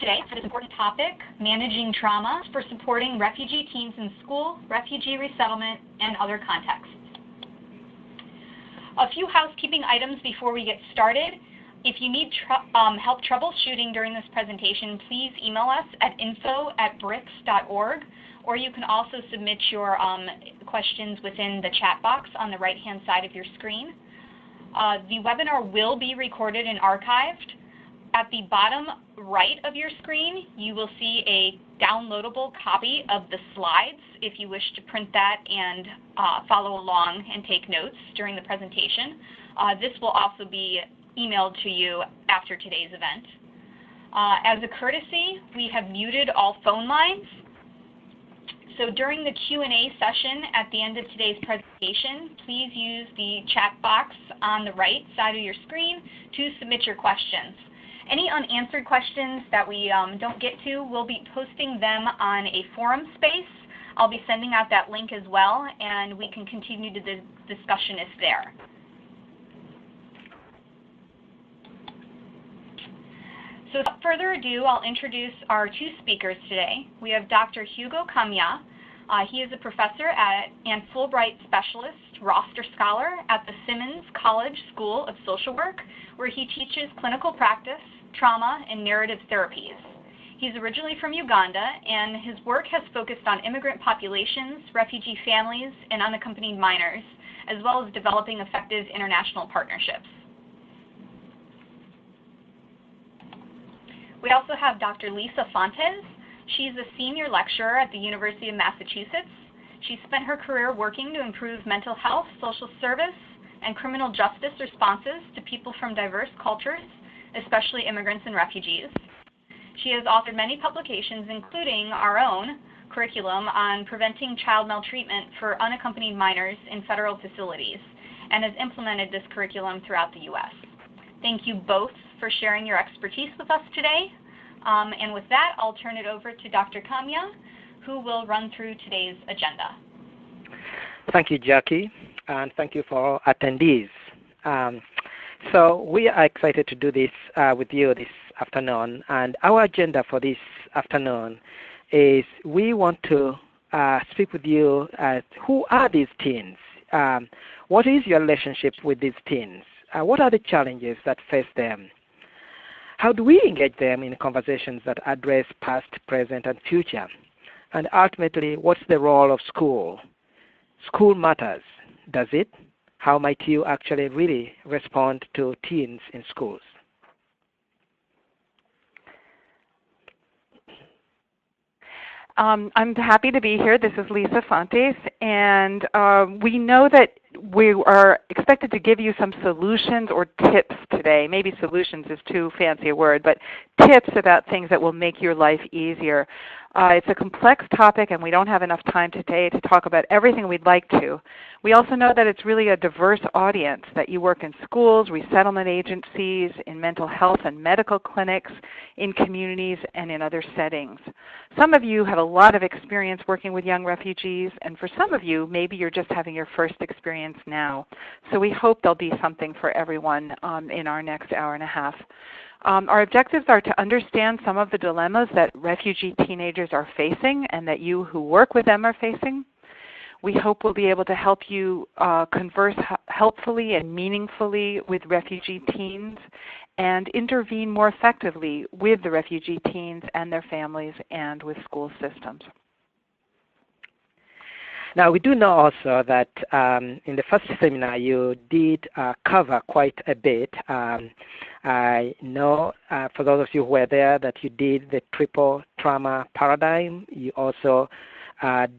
today for this important topic, managing trauma for supporting refugee teens in school, refugee resettlement, and other contexts. A few housekeeping items before we get started. If you need help troubleshooting during this presentation, please email us at info@brycs.org, or you can also submit your questions within the chat box on the right-hand side of your screen. The webinar will be recorded and archived. At the bottom right of your screen, you will see a downloadable copy of the slides if you wish to print that and follow along and take notes during the presentation. This will also be emailed to you after today's event. As a courtesy, we have muted all phone lines. So during the Q&A session at the end of today's presentation, please use the chat box on the right side of your screen to submit your questions. Any unanswered questions that we don't get to, we'll be posting them on a forum space. I'll be sending out that link as well, and we can continue the discussion if there. So without further ado, I'll introduce our two speakers today. We have Dr. Hugo Kamya. He is a professor and Fulbright Specialist Roster Scholar at the Simmons College School of Social Work, where he teaches clinical practice, trauma, and narrative therapies. He's originally from Uganda, and his work has focused on immigrant populations, refugee families, and unaccompanied minors, as well as developing effective international partnerships. We also have Dr. Lisa Fontes. She's a senior lecturer at the University of Massachusetts. She spent her career working to improve mental health, social service, and criminal justice responses to people from diverse cultures, especially immigrants and refugees. She has authored many publications, including our own curriculum on preventing child maltreatment for unaccompanied minors in federal facilities, and has implemented this curriculum throughout the U.S. Thank you both for sharing your expertise with us today. And with that, I'll turn it over to Dr. Kamya, who will run through today's agenda. Thank you, Jackie, and thank you for all attendees. So we are excited to do this with you this afternoon, and our agenda for this afternoon is we want to speak with you as who are these teens? What is your relationship with these teens? What are the challenges that face them? How do we engage them in conversations that address past, present, and future? And ultimately, what's the role of school? School matters, does it? How might you actually really respond to teens in schools? I'm happy to be here. This is Lisa Fontes, and we know that we are expected to give you some solutions or tips today. Maybe solutions is too fancy a word, but tips about things that will make your life easier. It's a complex topic, and we don't have enough time today to talk about everything we'd like to. We also know that it's really a diverse audience, that you work in schools, resettlement agencies, in mental health and medical clinics, in communities, and in other settings. Some of you have a lot of experience working with young refugees, and for some of you, maybe you're just having your first experience now. So we hope there'll be something for everyone in our next hour and a half. Our objectives are to understand some of the dilemmas that refugee teenagers are facing and that you who work with them are facing. We hope we'll be able to help you converse helpfully and meaningfully with refugee teens and intervene more effectively with the refugee teens and their families and with school systems. Now, we do know also that in the first seminar you did cover quite a bit. I know for those of you who were there that you did the triple trauma paradigm. You also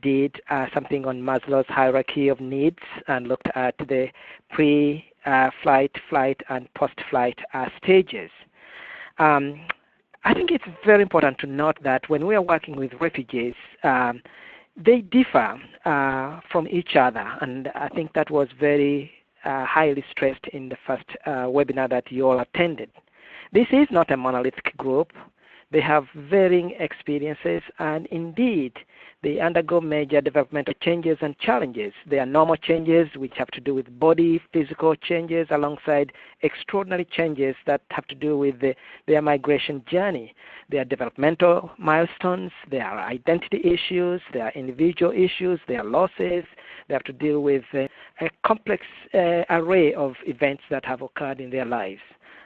did something on Maslow's hierarchy of needs and looked at the pre-flight, flight, and post-flight stages. I think it's very important to note that when we are working with refugees, they differ from each other, and I think that was very highly stressed in the first webinar that you all attended. This is not a monolithic group. They have varying experiences, and indeed, they undergo major developmental changes and challenges. There are normal changes which have to do with body, physical changes, alongside extraordinary changes that have to do with their migration journey. There are developmental milestones, there are identity issues, there are individual issues, there are losses. They have to deal with a complex array of events that have occurred in their lives.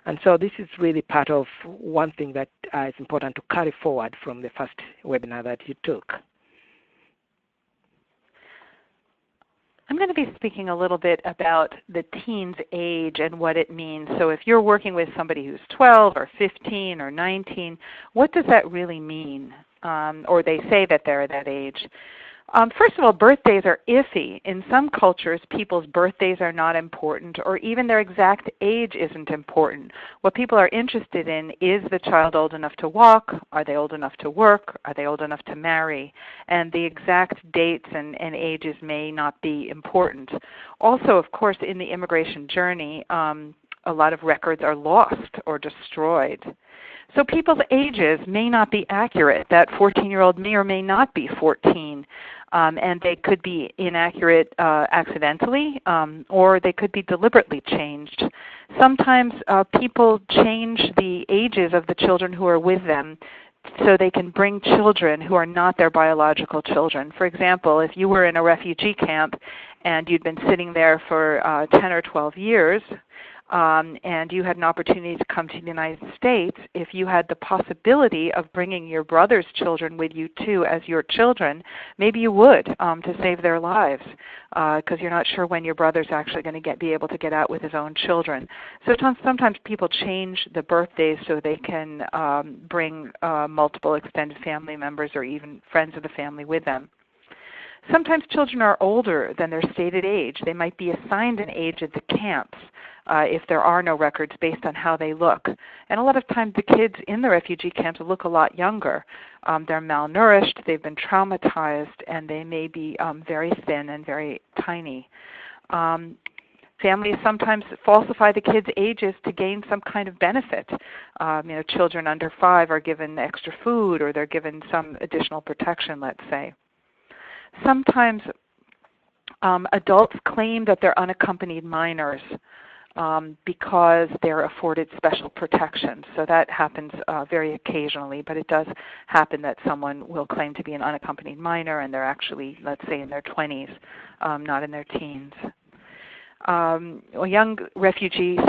And so this is really part of one thing that is important to carry forward from the first webinar that you took. I'm going to be speaking a little bit about the teen's age and what it means. So if you're working with somebody who's 12 or 15 or 19, what does that really mean? Or they say that they're that age. First of all, birthdays are iffy. In some cultures, people's birthdays are not important, or even their exact age isn't important. What people are interested in is the child old enough to walk? Are they old enough to work? Are they old enough to marry? And the exact dates and ages may not be important. Also, of course, in the immigration journey, a lot of records are lost or destroyed. So people's ages may not be accurate. That 14-year-old may or may not be 14, and they could be inaccurate accidentally, or they could be deliberately changed. Sometimes people change the ages of the children who are with them so they can bring children who are not their biological children. For example, if you were in a refugee camp and you'd been sitting there for 10 or 12 years, and you had an opportunity to come to the United States, if you had the possibility of bringing your brother's children with you too as your children, maybe you would to save their lives, because you're not sure when your brother's actually going to be able to get out with his own children. So sometimes people change the birthdays so they can bring multiple extended family members or even friends of the family with them. Sometimes children are older than their stated age. They might be assigned an age at the camps if there are no records based on how they look. And a lot of times the kids in the refugee camps look a lot younger. They're malnourished, they've been traumatized, and they may be very thin and very tiny. Families sometimes falsify the kids' ages to gain some kind of benefit. Children under 5 are given extra food, or they're given some additional protection, let's say. Sometimes adults claim that they're unaccompanied minors because they're afforded special protection. So that happens very occasionally, but it does happen that someone will claim to be an unaccompanied minor and they're actually, let's say, in their 20s, not in their teens. A young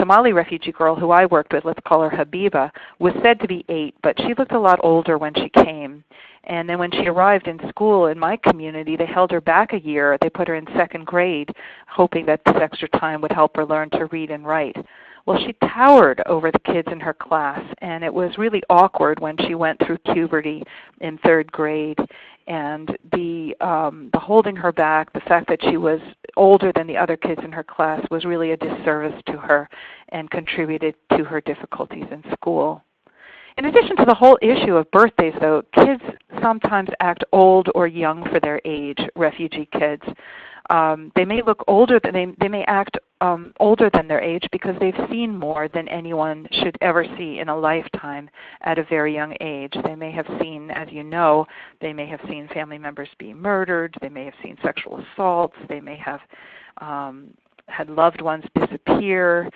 Somali refugee girl who I worked with, let's call her Habiba, was said to be 8, but she looked a lot older when she came. And then when she arrived in school in my community, they held her back a year. They put her in 2nd grade, hoping that this extra time would help her learn to read and write. Well, she towered over the kids in her class, and it was really awkward when she went through puberty in 3rd grade. And the holding her back, the fact that she was older than the other kids in her class, was really a disservice to her and contributed to her difficulties in school. In addition to the whole issue of birthdays, though, kids sometimes act old or young for their age, refugee kids. They may look older, they may act older than their age because they've seen more than anyone should ever see in a lifetime at a very young age. They may have seen, as you know, they may have seen family members be murdered, they may have seen sexual assaults, they may have had loved ones disappear.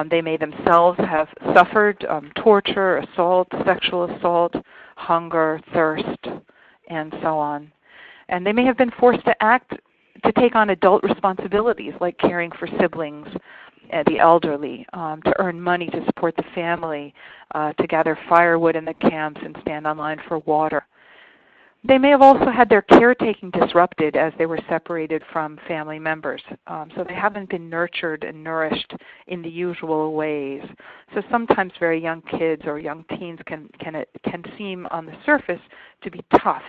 They may themselves have suffered torture, assault, sexual assault, hunger, thirst, and so on. And they may have been forced to take on adult responsibilities like caring for siblings, the elderly, to earn money to support the family, to gather firewood in the camps and stand on line for water. They may have also had their caretaking disrupted as they were separated from family members. So they haven't been nurtured and nourished in the usual ways. So sometimes very young kids or young teens can seem on the surface to be tough.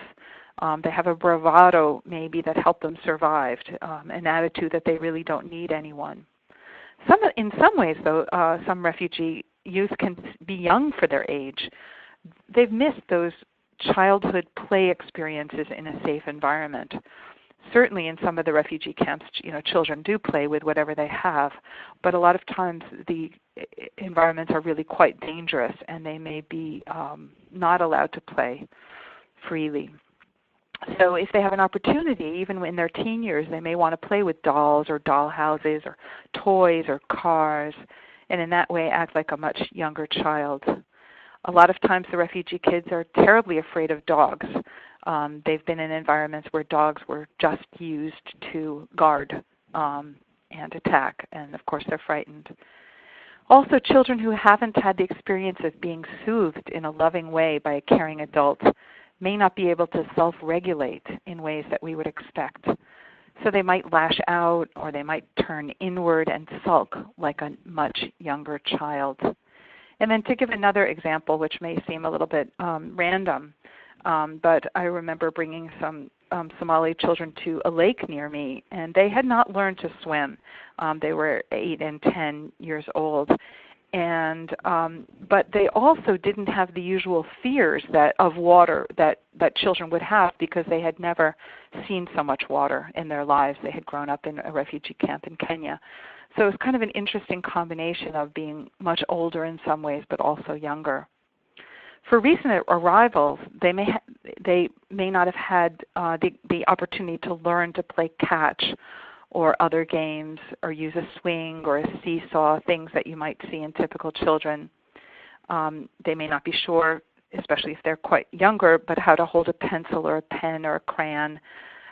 They have a bravado maybe that helped them survive, an attitude that they really don't need anyone. In some ways, though, some refugee youth can be young for their age. They've missed those childhood play experiences in a safe environment. Certainly in some of the refugee camps, children do play with whatever they have, but a lot of times the environments are really quite dangerous and they may be not allowed to play freely. So if they have an opportunity, even in their teen years, they may want to play with dolls or doll houses or toys or cars, and in that way act like a much younger child. A lot of times the refugee kids are terribly afraid of dogs. They've been in environments where dogs were just used to guard and attack, and of course they're frightened. Also, children who haven't had the experience of being soothed in a loving way by a caring adult may not be able to self-regulate in ways that we would expect. So they might lash out or they might turn inward and sulk like a much younger child. And then to give another example, which may seem a little bit random, but I remember bringing some Somali children to a lake near me, and they had not learned to swim. They were 8 and 10 years old. And but they also didn't have the usual fears of water that children would have because they had never seen so much water in their lives. They had grown up in a refugee camp in Kenya. So it was kind of an interesting combination of being much older in some ways but also younger. For recent arrivals, they may not have had the opportunity to learn to play catch or other games, or use a swing or a seesaw, things that you might see in typical children. They may not be sure, especially if they're quite younger, but how to hold a pencil or a pen or a crayon,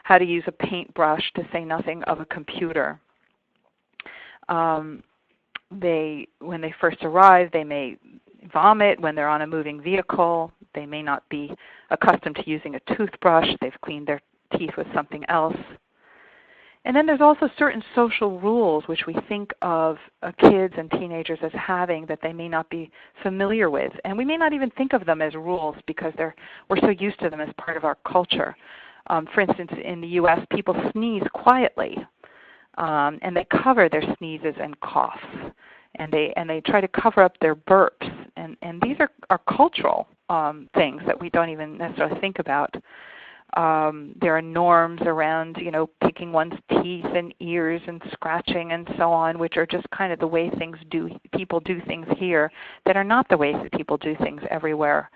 how to use a paintbrush, to say nothing of a computer. When they first arrive, they may vomit when they're on a moving vehicle. They may not be accustomed to using a toothbrush. They've cleaned their teeth with something else. And then there's also certain social rules which we think of kids and teenagers as having that they may not be familiar with. And we may not even think of them as rules because we're so used to them as part of our culture. For instance, in the U.S., people sneeze quietly, and they cover their sneezes and coughs. And they try to cover up their burps. And these are cultural things that we don't even necessarily think about. There are norms around, picking one's teeth and ears and scratching and so on, which are just kind of the way people do things here that are not the ways that people do things everywhere.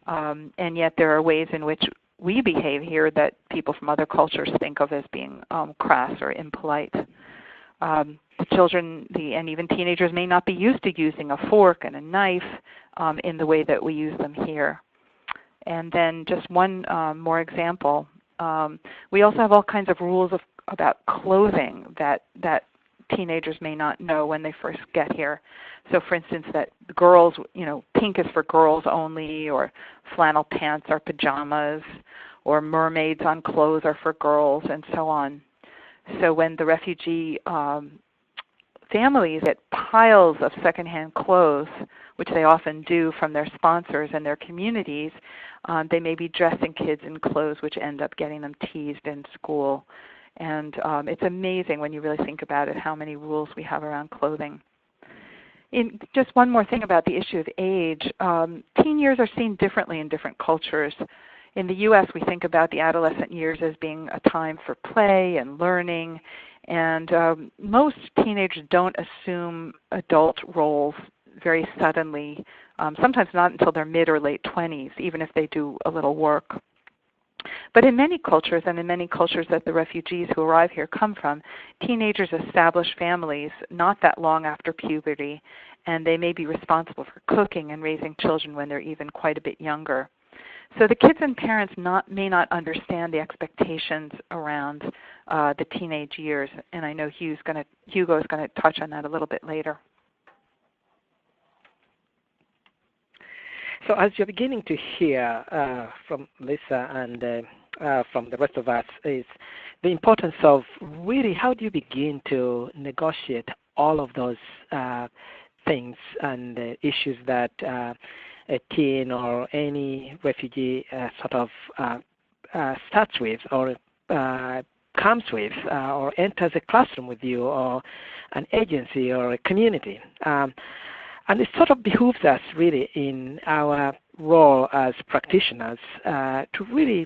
And yet there are ways in which we behave here that people from other cultures think of as being crass or impolite. Children and even teenagers may not be used to using a fork and a knife in the way that we use them here. And then just one more example. We also have all kinds of rules about clothing that teenagers may not know when they first get here. So for instance, that girls, pink is for girls only, or flannel pants are pajamas, or mermaids on clothes are for girls, and so on. So when the refugee families get piles of secondhand clothes, which they often do from their sponsors and their communities, they may be dressing kids in clothes which end up getting them teased in school. And it's amazing when you really think about it how many rules we have around clothing. Just one more thing about the issue of age. Teen years are seen differently in different cultures. In the U.S., we think about the adolescent years as being a time for play and learning, and most teenagers don't assume adult roles very suddenly, sometimes not until their mid or late 20s, even if they do a little work. But in many cultures, and in many cultures that the refugees who arrive here come from, teenagers establish families not that long after puberty, and they may be responsible for cooking and raising children when they're even quite a bit younger. So the kids and parents may not understand the expectations around the teenage years, and I know Hugo is going to touch on that a little bit later. So as you're beginning to hear from Lisa and from the rest of us, is the importance of really how do you begin to negotiate all of those things and issues that a teen or any refugee sort of starts with or comes with or enters a classroom with you or an agency or a community. And it sort of behooves us really in our role as practitioners to really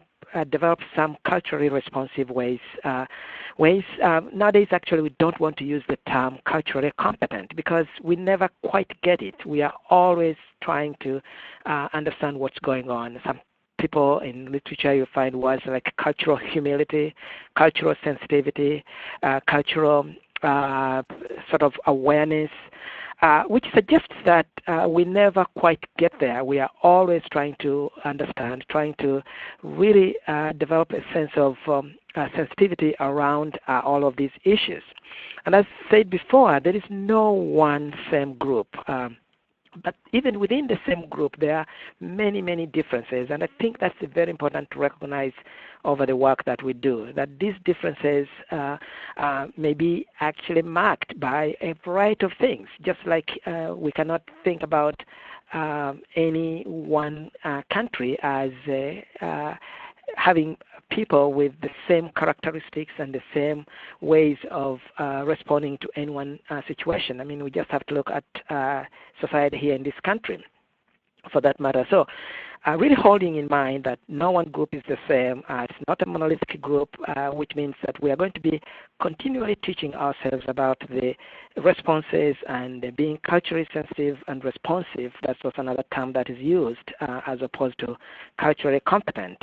develop some culturally responsive ways. Nowadays, actually, we don't want to use the term culturally competent because we never quite get it. We are always trying to understand what's going on. Some people in literature you find words like cultural humility, cultural sensitivity, cultural sort of awareness, which suggests that we never quite get there. We are always trying to understand, trying to really develop a sense of sensitivity around all of these issues. And as I said before, there is no one same group. But even within the same group, there are many, many differences. And I think that's very important to recognize over the work that we do, that these differences may be actually marked by a variety of things, just like we cannot think about any one country as having people with the same characteristics and the same ways of responding to any one situation. I mean, we just have to look at society here in this country for that matter. So really holding in mind that no one group is the same. It's not a monolithic group, which means that we are going to be continually teaching ourselves about the responses and being culturally sensitive and responsive. That's also another term that is used as opposed to culturally competent,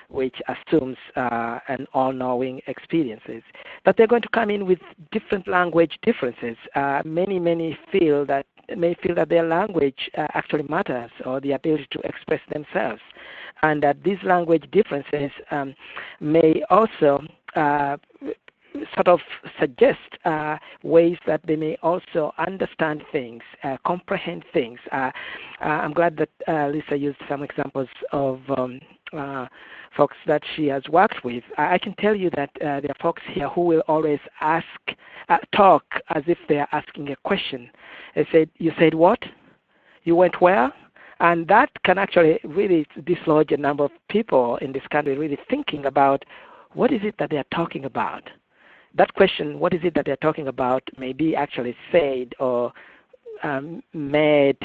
which assumes an all-knowing experiences. That they're going to come in with different language differences. Many may feel that their language actually matters, or the ability to express themselves, and that these language differences may also sort of suggest ways that they may also understand things, comprehend things. I'm glad that Lisa used some examples of folks that she has worked with. I can tell you that there are folks here who will always talk as if they are asking a question. They said, "You said what? You went where?" And that can actually really dislodge a number of people in this country really thinking about what is it that they are talking about. That question, what is it that they're talking about, may be actually said or made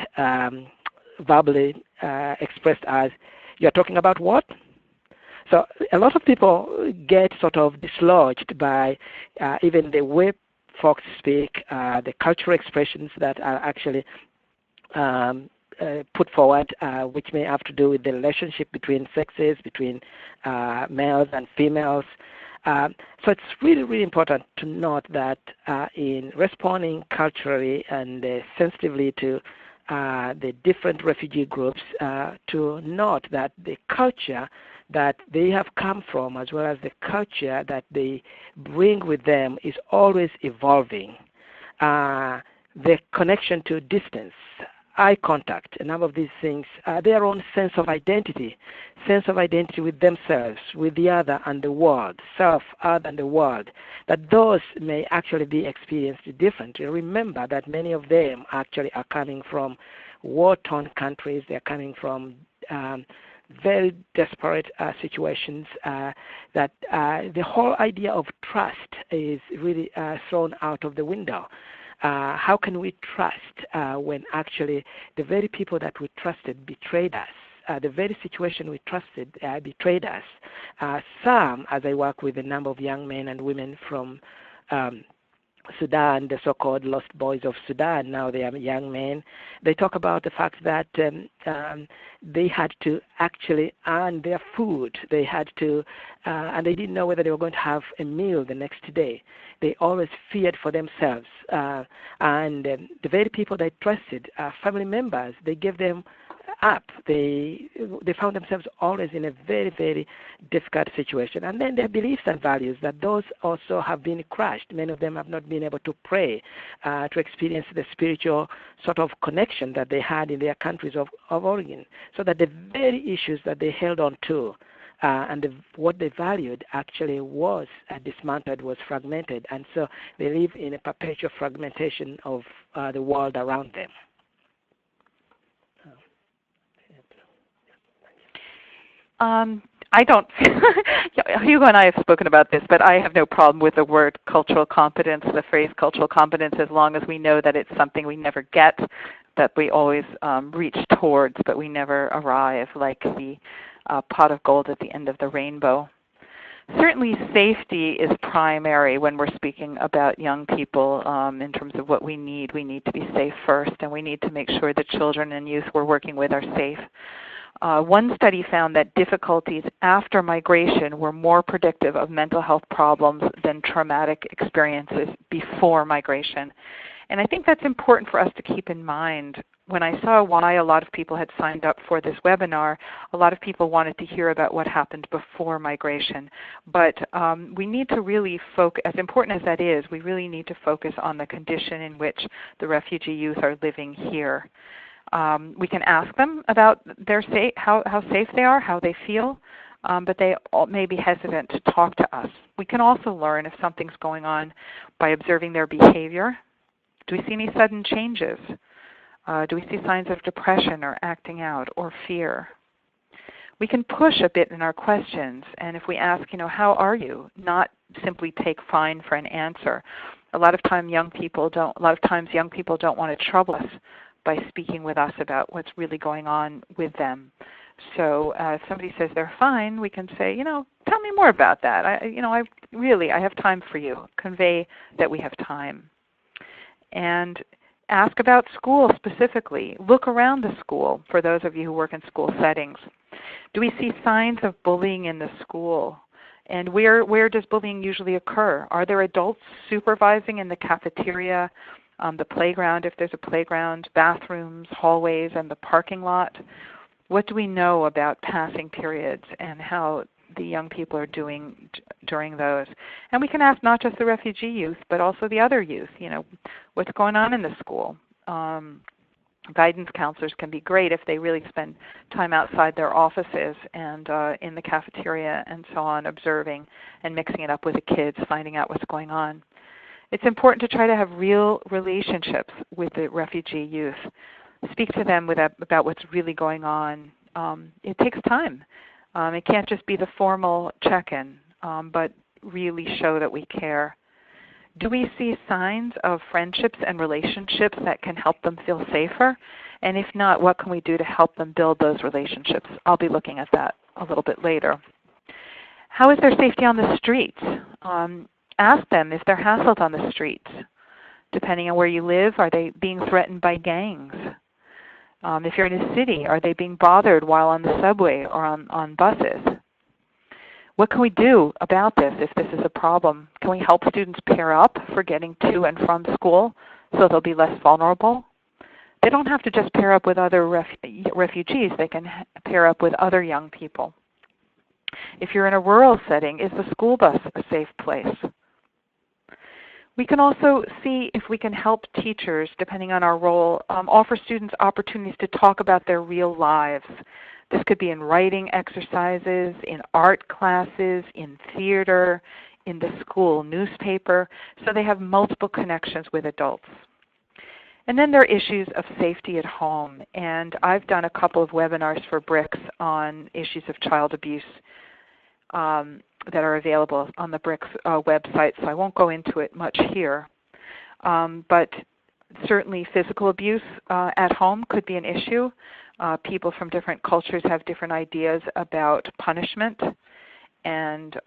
verbally expressed as, "You're talking about what?" So a lot of people get sort of dislodged by even the way folks speak, the cultural expressions that are actually put forward, which may have to do with the relationship between sexes, between males and females. So it's really, really important to note that in responding culturally and sensitively to the different refugee groups, to note that the culture that they have come from, as well as the culture that they bring with them, is always evolving. The connection to distance, eye contact, a number of these things, their own sense of identity with themselves, with the other and the world, self, other and the world, that those may actually be experienced differently. Remember that many of them actually are coming from war-torn countries. They're coming from very desperate situations, that the whole idea of trust is really thrown out of the window. How can we trust when actually the very people that we trusted betrayed us? The very situation we trusted betrayed us. Some, as I work with a number of young men and women from Sudan, the so-called lost boys of Sudan, now they are young men, they talk about the fact that they had to actually earn their food. They had to, and they didn't know whether they were going to have a meal the next day. They always feared for themselves. And the very people they trusted, family members, they gave them up. They found themselves always in a very, very difficult situation. And then their beliefs and values, that those also have been crushed. Many of them have not been able to pray, to experience the spiritual sort of connection that they had in their countries of origin. So that the very issues that they held on to and what they valued actually was dismantled, was fragmented. And so they live in a perpetual fragmentation of the world around them. I don't, Hugo and I have spoken about this, but I have no problem with the word cultural competence, the phrase cultural competence, as long as we know that it's something we never get that we always reach towards, but we never arrive, like the pot of gold at the end of the rainbow. Certainly safety is primary when we're speaking about young people in terms of what we need. We need to be safe first, and we need to make sure the children and youth we're working with are safe. One study found that difficulties after migration were more predictive of mental health problems than traumatic experiences before migration. And I think that's important for us to keep in mind. When I saw why a lot of people had signed up for this webinar, a lot of people wanted to hear about what happened before migration. But we need to really focus, as important as that is, we really need to focus on the condition in which the refugee youth are living here. We can ask them about how safe they are, how they feel, but they may be hesitant to talk to us. We can also learn if something's going on by observing their behavior. Do we see any sudden changes? Do we see signs of depression or acting out or fear? We can push a bit in our questions, and if we ask, how are you? Not simply take fine for an answer. A lot of times young people don't want to trouble us by speaking with us about what's really going on with them. So if somebody says they're fine, we can say, tell me more about that. I have time for you. Convey that we have time. And ask about school specifically. Look around the school for those of you who work in school settings. Do we see signs of bullying in the school? And where does bullying usually occur? Are there adults supervising in the cafeteria, the playground if there's a playground, bathrooms, hallways, and the parking lot? What do we know about passing periods and how the young people are doing during those? And we can ask not just the refugee youth, but also the other youth, what's going on in the school. Guidance counselors can be great if they really spend time outside their offices and in the cafeteria and so on, observing and mixing it up with the kids, finding out what's going on. It's important to try to have real relationships with the refugee youth. Speak to them about what's really going on. It takes time. It can't just be the formal check-in, but really show that we care. Do we see signs of friendships and relationships that can help them feel safer? And if not, what can we do to help them build those relationships? I'll be looking at that a little bit later. How is their safety on the streets? Ask them if they're hassled on the streets. Depending on where you live, are they being threatened by gangs? If you're in a city, are they being bothered while on the subway or on buses? What can we do about this if this is a problem? Can we help students pair up for getting to and from school so they'll be less vulnerable? They don't have to just pair up with other refugees. They can pair up with other young people. If you're in a rural setting, is the school bus a safe place? We can also see if we can help teachers, depending on our role, offer students opportunities to talk about their real lives. This could be in writing exercises, in art classes, in theater, in the school newspaper, so they have multiple connections with adults. And then there are issues of safety at home, and I've done a couple of webinars for BRYCS on issues of child abuse that are available on the BRYCS website, so I won't go into it much here. But certainly physical abuse at home could be an issue. People from different cultures have different ideas about punishment, and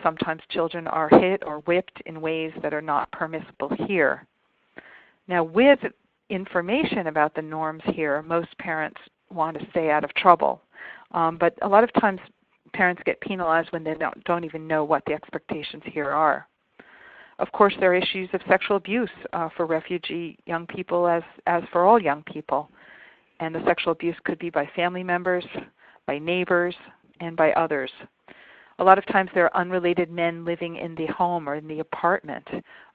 sometimes children are hit or whipped in ways that are not permissible here. Now, with information about the norms here, most parents want to stay out of trouble. But a lot of times parents get penalized when they don't even know what the expectations here are. Of course, there are issues of sexual abuse for refugee young people as for all young people. And the sexual abuse could be by family members, by neighbors, and by others. A lot of times there are unrelated men living in the home or in the apartment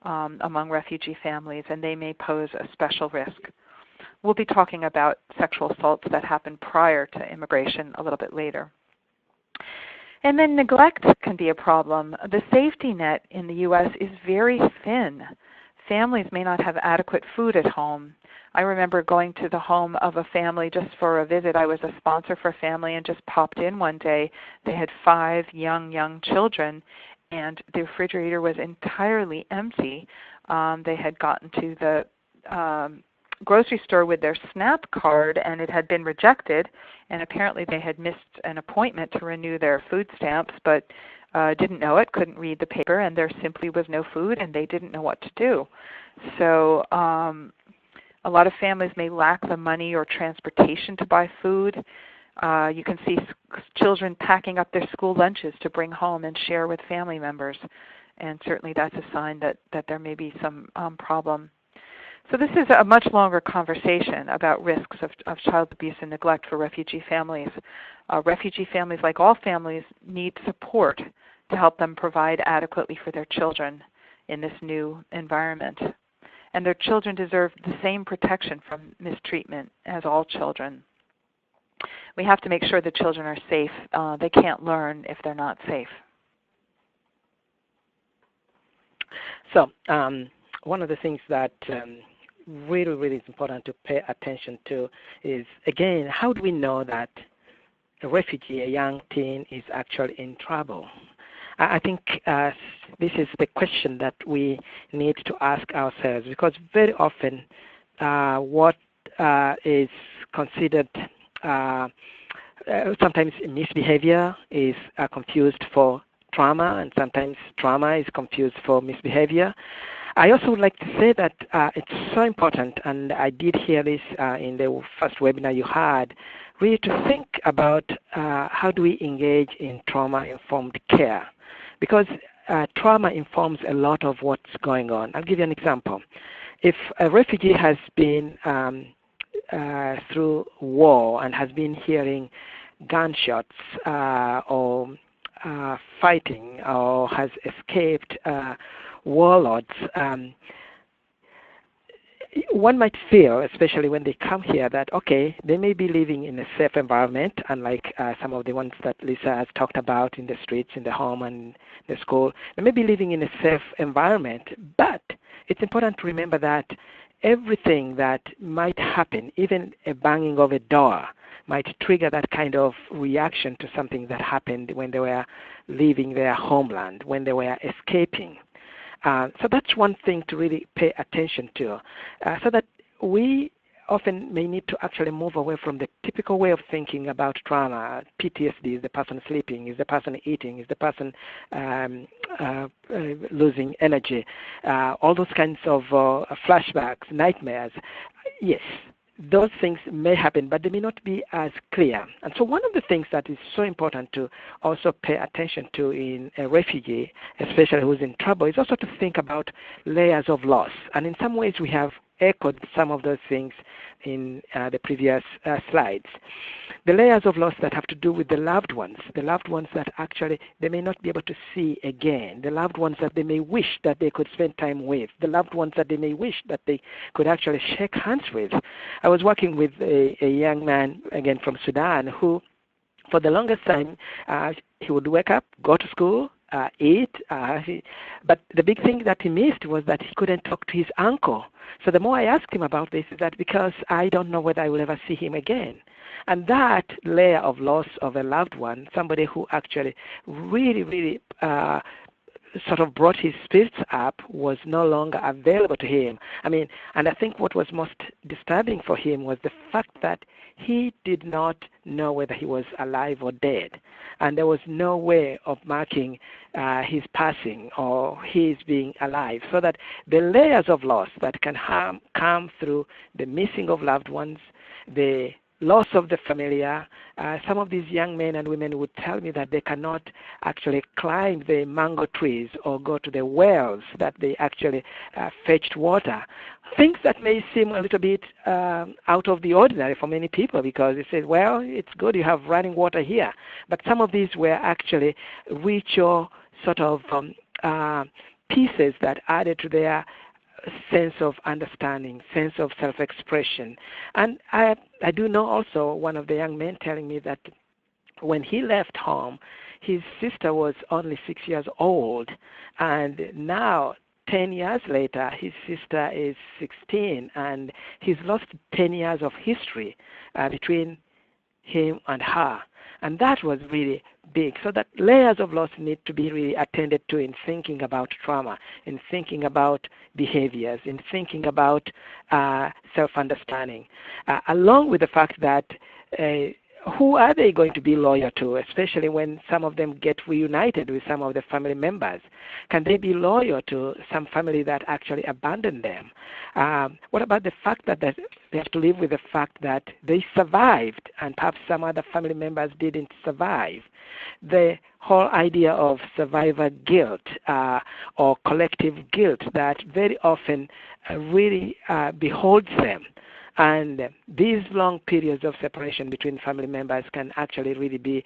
among refugee families, and they may pose a special risk. We'll be talking about sexual assaults that happen prior to immigration a little bit later. And then neglect can be a problem. The safety net in the U.S. is very thin. Families may not have adequate food at home. I remember going to the home of a family just for a visit. I was a sponsor for a family and just popped in one day. They had 5 young children, and the refrigerator was entirely empty. They had gotten to grocery store with their SNAP card, and it had been rejected, and apparently they had missed an appointment to renew their food stamps, but didn't know it, couldn't read the paper, and there simply was no food, and they didn't know what to do. So a lot of families may lack the money or transportation to buy food. You can see children packing up their school lunches to bring home and share with family members, and certainly that's a sign that there may be some problem. So this is a much longer conversation about risks of child abuse and neglect for refugee families. Refugee families, like all families, need support to help them provide adequately for their children in this new environment. And their children deserve the same protection from mistreatment as all children. We have to make sure the children are safe. They can't learn if they're not safe. So one of the things that really is important to pay attention to is, again, how do we know that a refugee, a young teen, is actually in trouble? I think this is the question that we need to ask ourselves, because very often what is considered sometimes misbehavior is confused for trauma, and sometimes trauma is confused for misbehavior. I also would like to say that it's so important, and I did hear this in the first webinar you had, really to think about how do we engage in trauma-informed care, because trauma informs a lot of what's going on. I'll give you an example. If a refugee has been through war and has been hearing gunshots or fighting, or has escaped warlords, one might feel, especially when they come here, that, okay, they may be living in a safe environment, unlike some of the ones that Lisa has talked about in the streets, in the home, and the school. They may be living in a safe environment, but it's important to remember that everything that might happen, even a banging of a door, might trigger that kind of reaction to something that happened when they were leaving their homeland, when they were escaping. So that's one thing to really pay attention to, so that we often may need to actually move away from the typical way of thinking about trauma. PTSD, is the person sleeping, is the person eating, is the person losing energy, all those kinds of flashbacks, nightmares. Yes, those things may happen, but they may not be as clear. And so one of the things that is so important to also pay attention to in a refugee, especially who's in trouble, is also to think about layers of loss. And in some ways we have echoed some of those things in the previous slides. The layers of loss that have to do with the loved ones that actually they may not be able to see again, the loved ones that they may wish that they could spend time with, the loved ones that they may wish that they could actually shake hands with. I was working with a young man, again from Sudan, who for the longest time he would wake up, go to school, eat, but the big thing that he missed was that he couldn't talk to his uncle. So the more I asked him about this, is that because I don't know whether I will ever see him again. And that layer of loss of a loved one, somebody who actually really sort of brought his spirits up, was no longer available to him. And I think what was most disturbing for him was the fact that he did not know whether he was alive or dead. And there was no way of marking his passing or his being alive. So that the layers of loss that can come through the missing of loved ones, the loss of the familiar. Some of these young men and women would tell me that they cannot actually climb the mango trees or go to the wells that they actually fetched water. Things that may seem a little bit out of the ordinary for many people, because they say, well, it's good you have running water here. But some of these were actually ritual sort of pieces that added to their sense of understanding, sense of self-expression. And I do know also one of the young men telling me that when he left home, his sister was only 6 years old, and now 10 years later, his sister is 16, and he's lost 10 years of history between him and her. And that was really big. So that layers of loss need to be really attended to in thinking about trauma, in thinking about behaviors, in thinking about self-understanding, along with the fact that who are they going to be loyal to, especially when some of them get reunited with some of the family members? Can they be loyal to some family that actually abandoned them? What about the fact that they have to live with the fact that they survived and perhaps some other family members didn't survive? The whole idea of survivor guilt or collective guilt that very often really beholds them. And these long periods of separation between family members can actually really be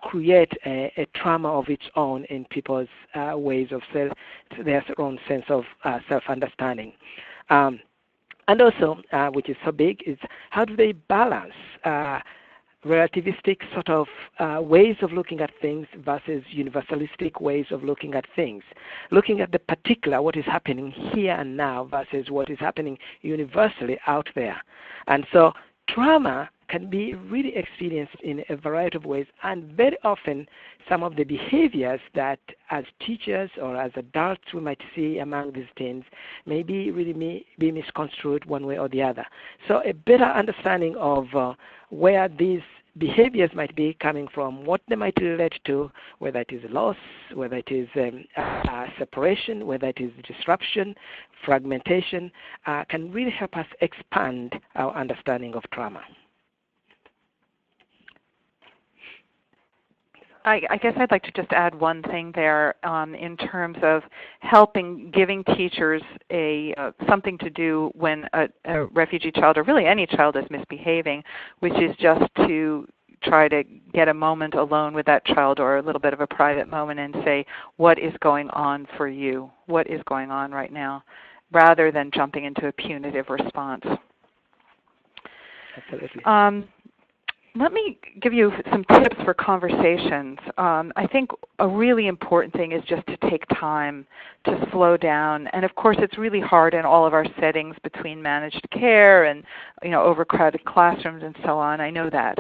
create a trauma of its own in people's ways of their own sense of self-understanding. And also, which is so big, is how do they balance relativistic sort of ways of looking at things versus universalistic ways of looking at things, looking at the particular, what is happening here and now versus what is happening universally out there. And so trauma can be really experienced in a variety of ways, and very often some of the behaviors that as teachers or as adults we might see among these teens may be misconstrued one way or the other. So a better understanding of where these behaviors might be coming from, what they might relate to, whether it is loss, whether it is separation, whether it is disruption, fragmentation, can really help us expand our understanding of trauma. I guess I'd like to just add one thing there in terms of giving teachers something to do when a refugee child, or really any child, is misbehaving, which is just to try to get a moment alone with that child or a little bit of a private moment and say, what is going on for you? What is going on right now? Rather than jumping into a punitive response. Absolutely. Let me give you some tips for conversations. I think a really important thing is just to take time to slow down. And of course, it's really hard in all of our settings between managed care and overcrowded classrooms and so on. I know that.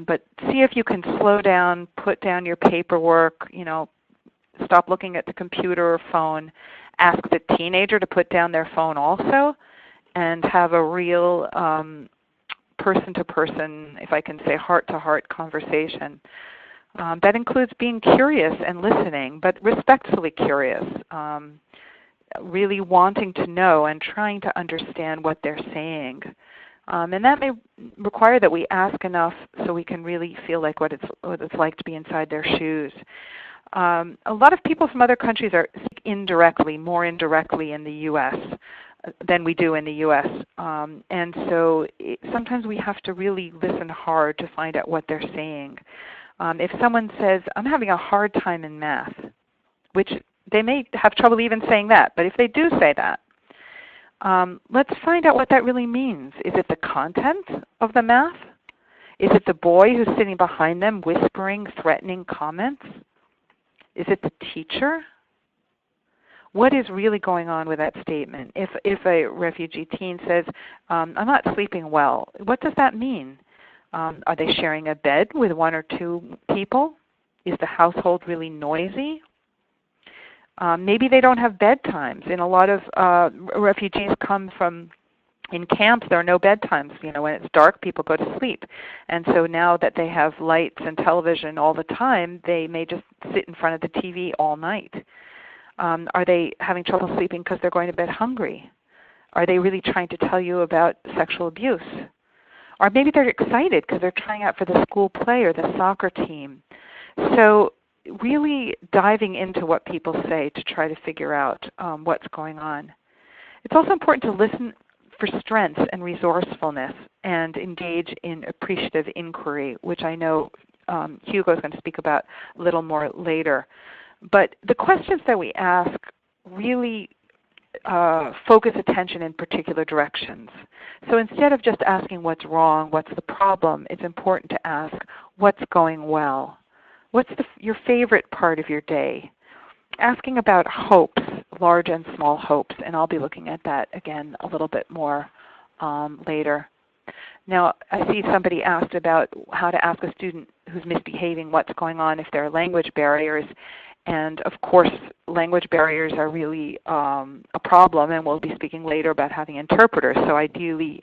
But see if you can slow down, put down your paperwork, stop looking at the computer or phone. Ask the teenager to put down their phone also and have a real person-to-person, if I can say heart-to-heart conversation. That includes being curious and listening, but respectfully curious, really wanting to know and trying to understand what they're saying. And that may require that we ask enough so we can really feel like what it's like to be inside their shoes. A lot of people from other countries are more indirectly in the U.S. than we do in the U.S. And so sometimes we have to really listen hard to find out what they're saying. If someone says, I'm having a hard time in math, which they may have trouble even saying that, but if they do say that, let's find out what that really means. Is it the content of the math? Is it the boy who's sitting behind them whispering, threatening comments? Is it the teacher? What is really going on with that statement? If a refugee teen says, I'm not sleeping well, what does that mean? Are they sharing a bed with one or two people? Is the household really noisy? Maybe they don't have bedtimes. In a lot of refugees come from in camps, there are no bedtimes. When it's dark, people go to sleep. And so now that they have lights and television all the time, they may just sit in front of the TV all night. Are they having trouble sleeping because they're going to bed hungry? Are they really trying to tell you about sexual abuse? Or maybe they're excited because they're trying out for the school play or the soccer team. So really diving into what people say to try to figure out what's going on. It's also important to listen for strengths and resourcefulness and engage in appreciative inquiry, which I know Hugo is going to speak about a little more later. But the questions that we ask really focus attention in particular directions. So instead of just asking what's wrong, what's the problem, it's important to ask what's going well. What's your favorite part of your day? Asking about hopes, large and small hopes, and I'll be looking at that again a little bit more later. Now, I see somebody asked about how to ask a student who's misbehaving what's going on if there are language barriers. And of course, language barriers are really a problem, and we'll be speaking later about having interpreters. So ideally,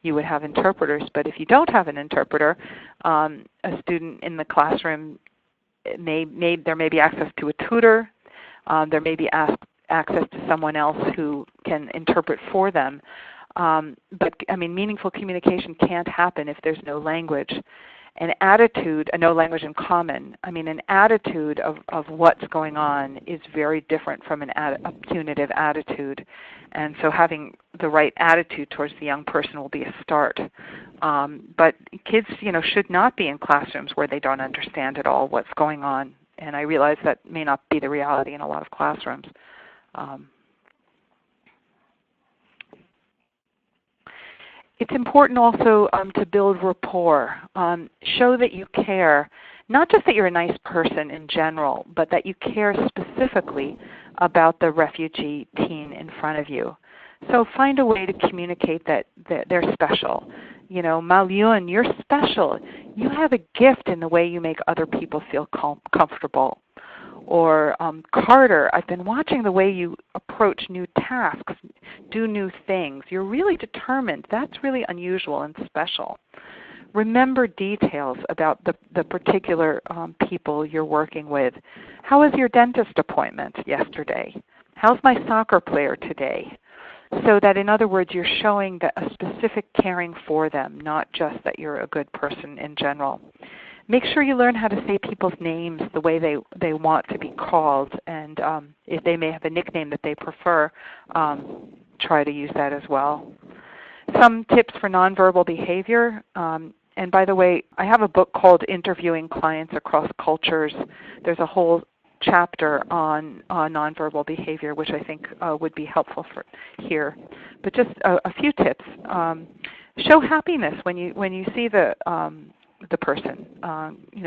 you would have interpreters. But if you don't have an interpreter, a student in the classroom, there may be access to a tutor. There may be access to someone else who can interpret for them. But I mean, meaningful communication can't happen if there's no language. An attitude, no language in common, I mean, an attitude of what's going on is very different from a punitive attitude. And so having the right attitude towards the young person will be a start. But kids, should not be in classrooms where they don't understand at all what's going on. And I realize that may not be the reality in a lot of classrooms. It's important also to build rapport. Show that you care, not just that you're a nice person in general, but that you care specifically about the refugee teen in front of you. So find a way to communicate that they're special. Malyun, you're special. You have a gift in the way you make other people feel comfortable. Or Carter, I've been watching the way you approach new tasks, do new things. You're really determined. That's really unusual and special. Remember details about the particular people you're working with. How was your dentist appointment yesterday? How's my soccer player today? So that, in other words, you're showing that a specific caring for them, not just that you're a good person in general. Make sure you learn how to say people's names the way they want to be called, and if they may have a nickname that they prefer, try to use that as well. Some tips for nonverbal behavior, and by the way, I have a book called Interviewing Clients Across Cultures. There's a whole chapter on nonverbal behavior, which I think would be helpful for here. But just a few tips. Show happiness when you see the person.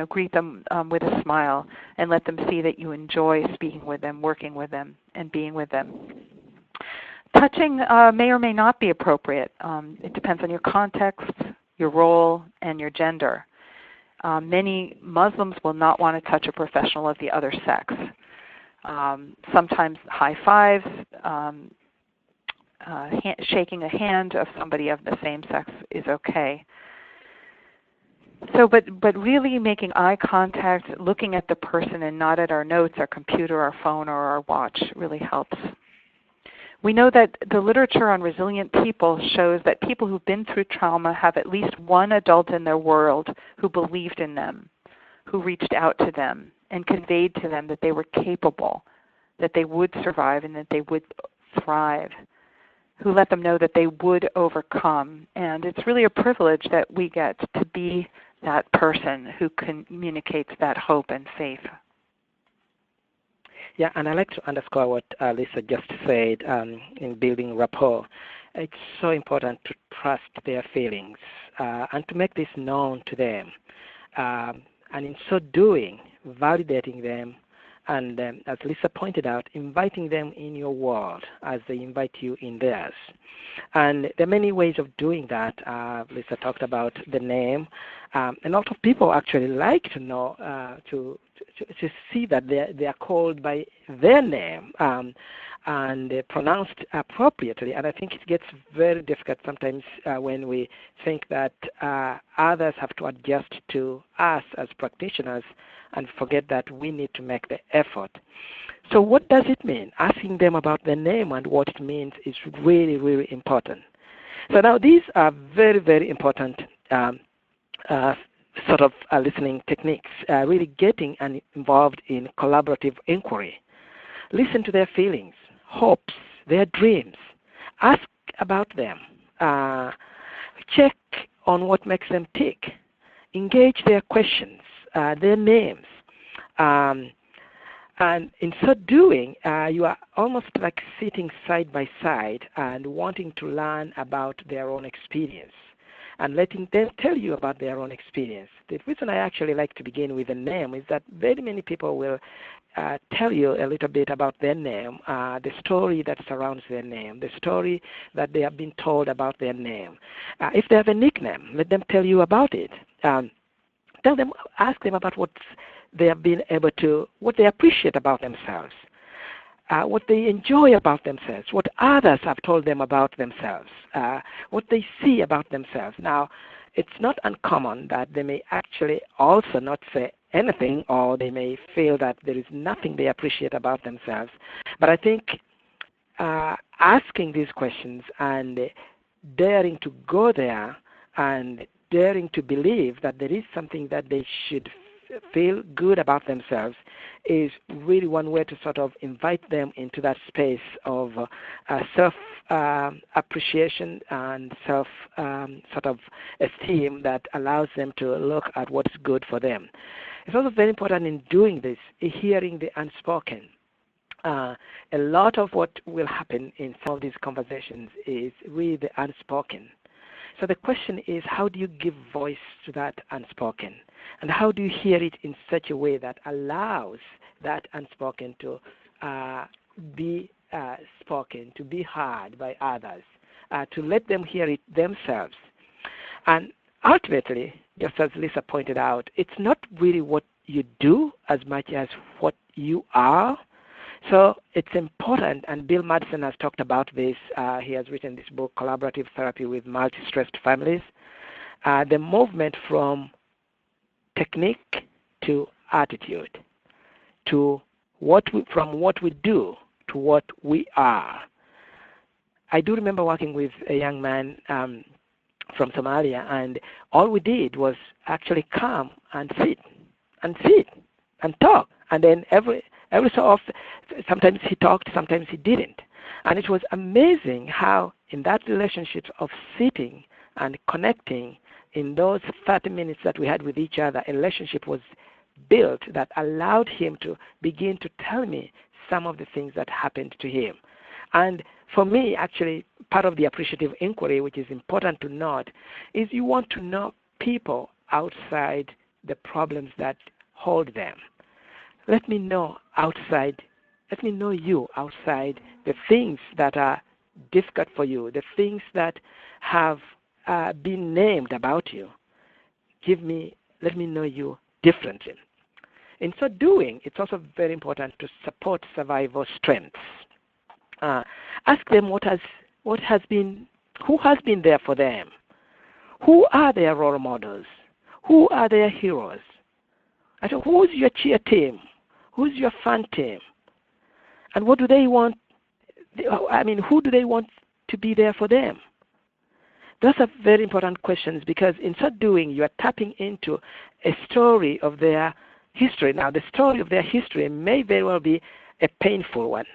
Greet them with a smile and let them see that you enjoy speaking with them, working with them, and being with them. Touching may or may not be appropriate. It depends on your context, your role, and your gender. Many Muslims will not want to touch a professional of the other sex. Sometimes high fives, shaking a hand of somebody of the same sex is okay. So, but really making eye contact, looking at the person and not at our notes, our computer, our phone, or our watch really helps. We know that the literature on resilient people shows that people who've been through trauma have at least one adult in their world who believed in them, who reached out to them and conveyed to them that they were capable, that they would survive and that they would thrive, who let them know that they would overcome. And it's really a privilege that we get to be that person who communicates that hope and faith. Yeah, and I'd like to underscore what Lisa just said in building rapport. It's so important to trust their feelings and to make this known to them. And in so doing, validating them, and as Lisa pointed out, inviting them in your world as they invite you in theirs. And there are many ways of doing that. Lisa talked about the name. And a lot of people actually like to know, to see that they are called by their name and pronounced appropriately. And I think it gets very difficult sometimes when we think that others have to adjust to us as practitioners and forget that we need to make the effort. So what does it mean? Asking them about their name and what it means is really, really important. So now these are very, very important sort of listening techniques, really getting involved in collaborative inquiry. Listen to their feelings, hopes, their dreams. Ask about them. Check on what makes them tick. Engage their questions, their names. And in so doing, you are almost like sitting side by side and wanting to learn about their own experience. and letting them tell you about their own experience. The reason I actually like to begin with a name is that very many people will tell you a little bit about their name, the story that surrounds their name, the story that they have been told about their name. If they have a nickname, let them tell you about it. Ask them about what they have been able to, what they appreciate about themselves, what they enjoy about themselves, what others have told them about themselves, what they see about themselves. Now, it's not uncommon that they may actually also not say anything, or they may feel that there is nothing they appreciate about themselves. But I think asking these questions and daring to go there and daring to believe that there is something that they should feel good about themselves is really one way to sort of invite them into that space of self-appreciation and sort of esteem that allows them to look at what's good for them. It's also very important in doing this, hearing the unspoken. A lot of what will happen in some of these conversations is really the unspoken. So the question is, how do you give voice to that unspoken? And how do you hear it in such a way that allows that unspoken to be spoken, to be heard by others, to let them hear it themselves? And ultimately, just as Lisa pointed out, it's not really what you do as much as what you are. So it's important, and Bill Madison has talked about this. He has written this book, Collaborative Therapy with Multi-Stressed Families, the movement from technique to attitude, to from what we do to what we are. I do remember working with a young man from Somalia, and all we did was actually come and sit and talk, and then every so often, sometimes he talked, sometimes he didn't. And it was amazing how in that relationship of sitting and connecting in those 30 minutes that we had with each other, a relationship was built that allowed him to begin to tell me some of the things that happened to him. And for me, actually, part of the appreciative inquiry, which is important to note, is you want to know people outside the problems that hold them. Let me know you outside the things that are difficult for you, the things that have been named about you. Let me know you differently. In so doing, it's also very important to support survival strengths. Ask them who has been there for them. Who are their role models? Who are their heroes? Who's your cheer team? Who's your fun team? And what do they want? Who do they want to be there for them? Those are very important questions, because in so doing, you are tapping into a story of their history. Now, the story of their history may very well be a painful one,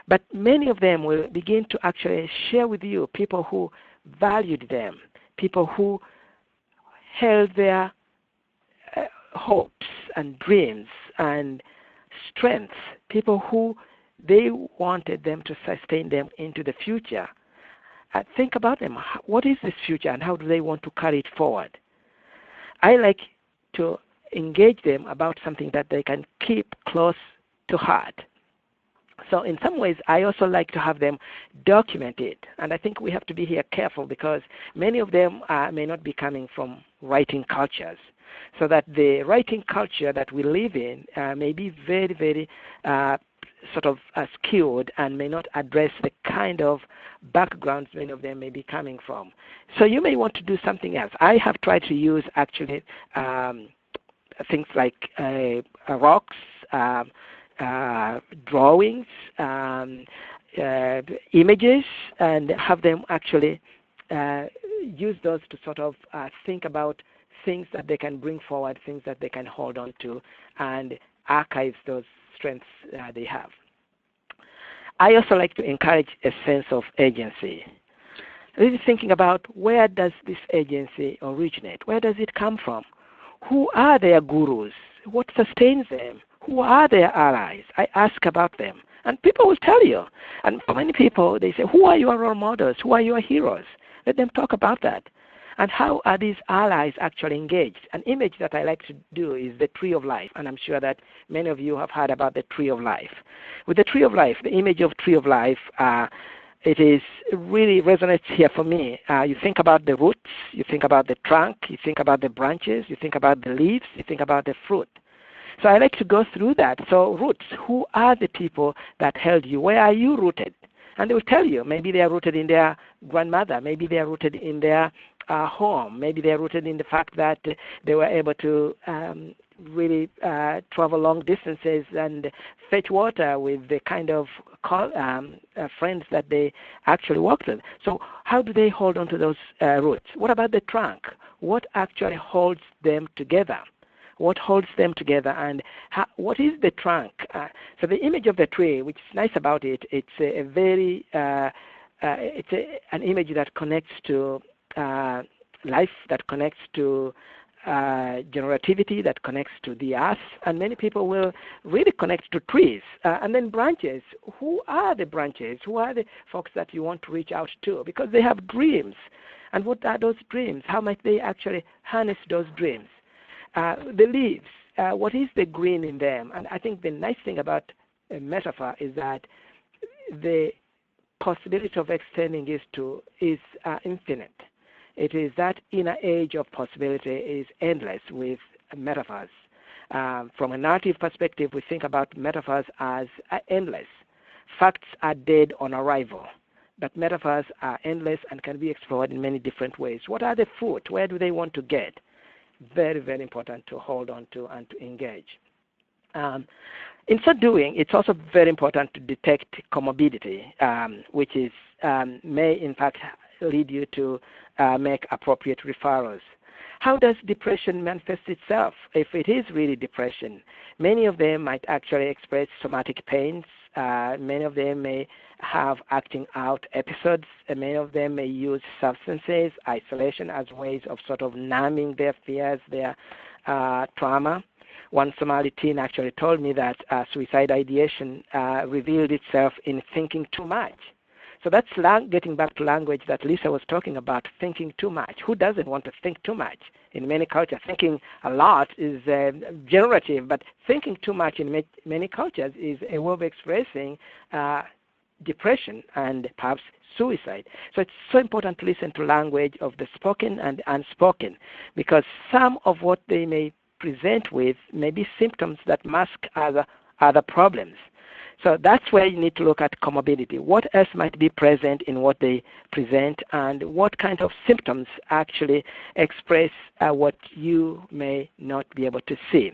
but many of them will begin to actually share with you people who valued them, people who held their hopes and dreams and strengths, people who they wanted them to sustain them into the future. Think about them. What is this future, and how do they want to carry it forward? I like to engage them about something that they can keep close to heart. So in some ways, I also like to have them document it. And I think we have to be here careful, because many of them may not be coming from writing cultures. So that the writing culture that we live in may be very, very skewed, and may not address the kind of backgrounds many of them may be coming from. So you may want to do something else. I have tried to use actually things like rocks, drawings, images, and have them actually use those to sort of think about things that they can bring forward, things that they can hold on to, and archive those strengths they have. I also like to encourage a sense of agency. Really thinking about, where does this agency originate? Where does it come from? Who are their gurus? What sustains them? Who are their allies? I ask about them. And people will tell you. And for many people, they say, who are your role models? Who are your heroes? Let them talk about that. And how are these allies actually engaged? An image that I like to do is the tree of life, and I'm sure that many of you have heard about the tree of life. With the tree of life, the image of tree of life, it is really resonates here for me. You think about the roots, you think about the trunk, you think about the branches, you think about the leaves, you think about the fruit. So I like to go through that. So roots, who are the people that held you? Where are you rooted? And they will tell you, maybe they are rooted in their grandmother, maybe they are rooted in their home, maybe they are rooted in the fact that they were able to really travel long distances and fetch water with the kind of friends that they actually worked with. So how do they hold on to those roots? What about the trunk? What actually holds them together? What holds them together, and what is the trunk? So the image of the tree, which is nice about it, it's a very, an image that connects to life, that connects to generativity, that connects to the earth, and many people will really connect to trees. And then branches. Who are the branches? Who are the folks that you want to reach out to? Because they have dreams. And what are those dreams? How might they actually harness those dreams? The leaves, what is the green in them? And I think the nice thing about a metaphor is that the possibility of extending is infinite. It is that inner age of possibility is endless with metaphors. From a narrative perspective, we think about metaphors as endless. Facts are dead on arrival, but metaphors are endless and can be explored in many different ways. What are the fruit? Where do they want to get? Very, very important to hold on to and to engage. In so doing, it's also very important to detect comorbidity, which is may in fact lead you to make appropriate referrals. How does depression manifest itself? If it is really depression, many of them might actually express somatic pains. Many of them may have acting out episodes. Many of them may use substances, isolation as ways of sort of numbing their fears, their trauma. One Somali teen actually told me that suicide ideation revealed itself in thinking too much. So that's getting back to language that Lisa was talking about, thinking too much. Who doesn't want to think too much? In many cultures, thinking a lot is generative, but thinking too much in many cultures is a way of expressing depression and perhaps suicide. So it's so important to listen to language of the spoken and unspoken, because some of what they may present with may be symptoms that mask other problems. So that's where you need to look at comorbidity. What else might be present in what they present, and what kind of symptoms actually express what you may not be able to see.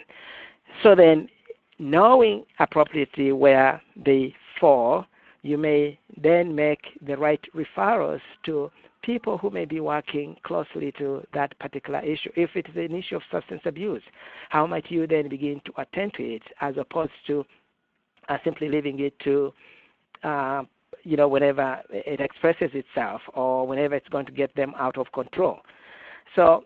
So then, knowing appropriately where they fall, you may then make the right referrals to people who may be working closely to that particular issue. If it is an issue of substance abuse, how might you then begin to attend to it, as opposed to simply leaving it to, whenever it expresses itself or whenever it's going to get them out of control. So,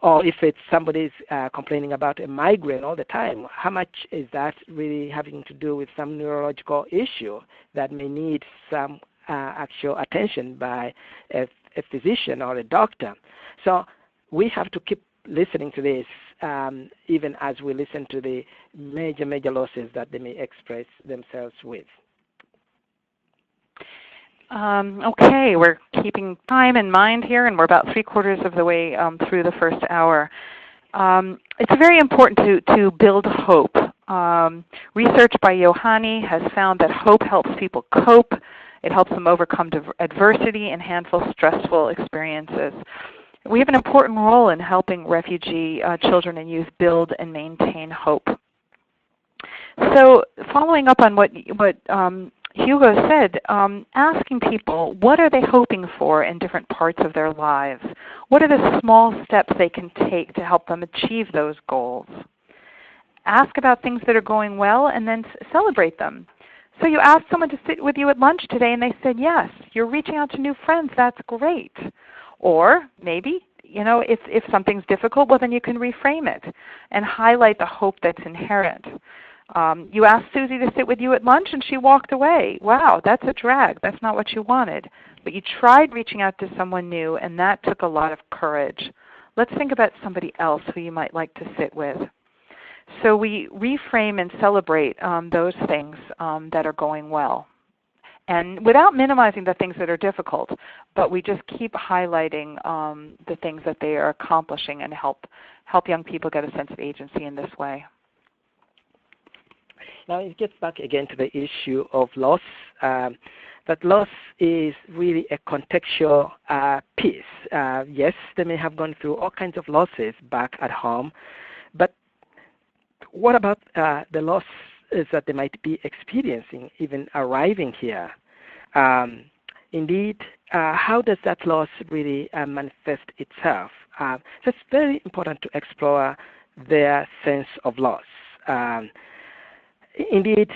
or if it's somebody's complaining about a migraine all the time, how much is that really having to do with some neurological issue that may need some actual attention by a physician or a doctor? So we have to keep listening to this, even as we listen to the major losses that they may express themselves with. Okay, we're keeping time in mind here, and we're about 3/4 of the way through the first hour. It's very important to build hope. Research by Yohani has found that hope helps people cope. It helps them overcome adversity and handle stressful experiences. We have an important role in helping refugee children and youth build and maintain hope. So following up on what Hugo said, asking people, what are they hoping for in different parts of their lives? What are the small steps they can take to help them achieve those goals? Ask about things that are going well and then celebrate them. So you asked someone to sit with you at lunch today and they said yes. You're reaching out to new friends. That's great. Or maybe, if something's difficult, well, then you can reframe it and highlight the hope that's inherent. You asked Susie to sit with you at lunch and she walked away. Wow, that's a drag. That's not what you wanted. but you tried reaching out to someone new, and that took a lot of courage. Let's think about somebody else who you might like to sit with. So we reframe and celebrate those things that are going well. And without minimizing the things that are difficult, but we just keep highlighting the things that they are accomplishing and help young people get a sense of agency in this way. Now it gets back again to the issue of loss. That loss is really a contextual piece. Yes, they may have gone through all kinds of losses back at home, but what about the loss that they might be experiencing even arriving here? Indeed, how does that loss really manifest itself? So it's very important to explore their sense of loss. Indeed,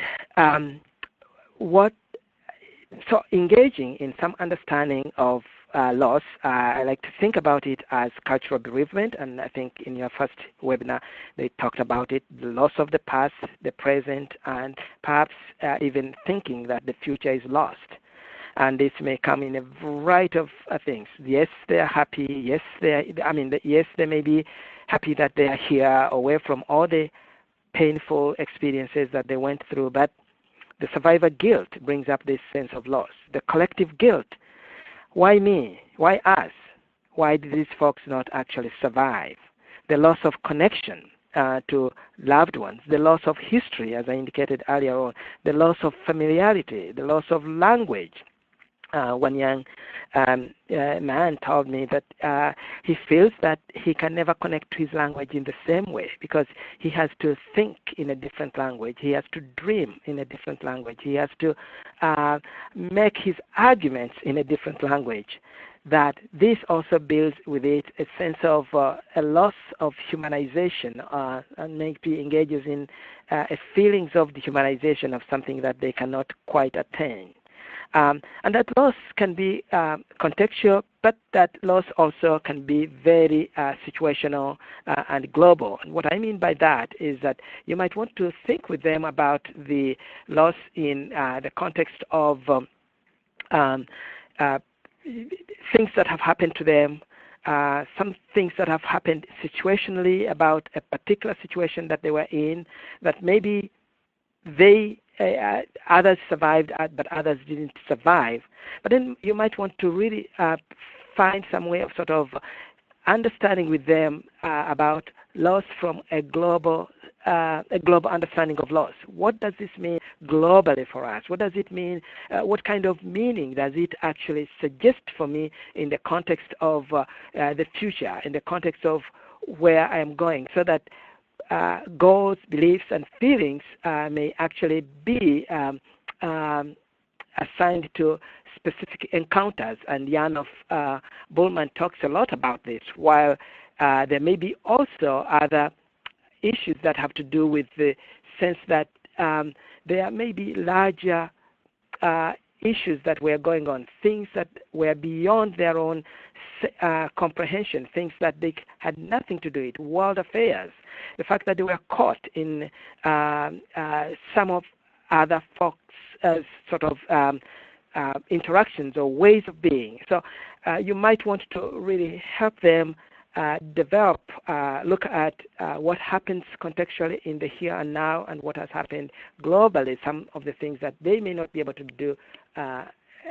so engaging in some understanding of loss, I like to think about it as cultural bereavement, and I think in your first webinar they talked about it, the loss of the past, the present, and perhaps even thinking that the future is lost. And this may come in a variety of things. Yes, they are happy. Yes, yes, they may be happy that they are here, away from all the painful experiences that they went through, but the survivor guilt brings up this sense of loss. The collective guilt. Why me? Why us? Why did these folks not actually survive? The loss of connection to loved ones, the loss of history, as I indicated earlier on, the loss of familiarity, the loss of language. One young man told me that he feels that he can never connect to his language in the same way because he has to think in a different language. He has to dream in a different language. He has to make his arguments in a different language. That this also builds with it a sense of a loss of humanization and maybe engages in feelings of dehumanization of something that they cannot quite attain. And that loss can be contextual, but that loss also can be very situational and global. And what I mean by that is that you might want to think with them about the loss in the context of things that have happened to them, some things that have happened situationally about a particular situation that they were in, that maybe others survived, but others didn't survive. But then you might want to really find some way of sort of understanding with them about loss from a global understanding of loss. What does this mean globally for us? What does it mean? What kind of meaning does it actually suggest for me in the context of the future, in the context of where I am going, so that goals, beliefs, and feelings may actually be assigned to specific encounters. And Jan of Bullman talks a lot about this, while there may be also other issues that have to do with the sense that there may be larger issues that were going on, things that were beyond their own comprehension, things that they had nothing to do with, world affairs. The fact that they were caught in some of other folks' sort of interactions or ways of being. So you might want to really help them develop, look at what happens contextually in the here and now and what has happened globally, some of the things that they may not be able to do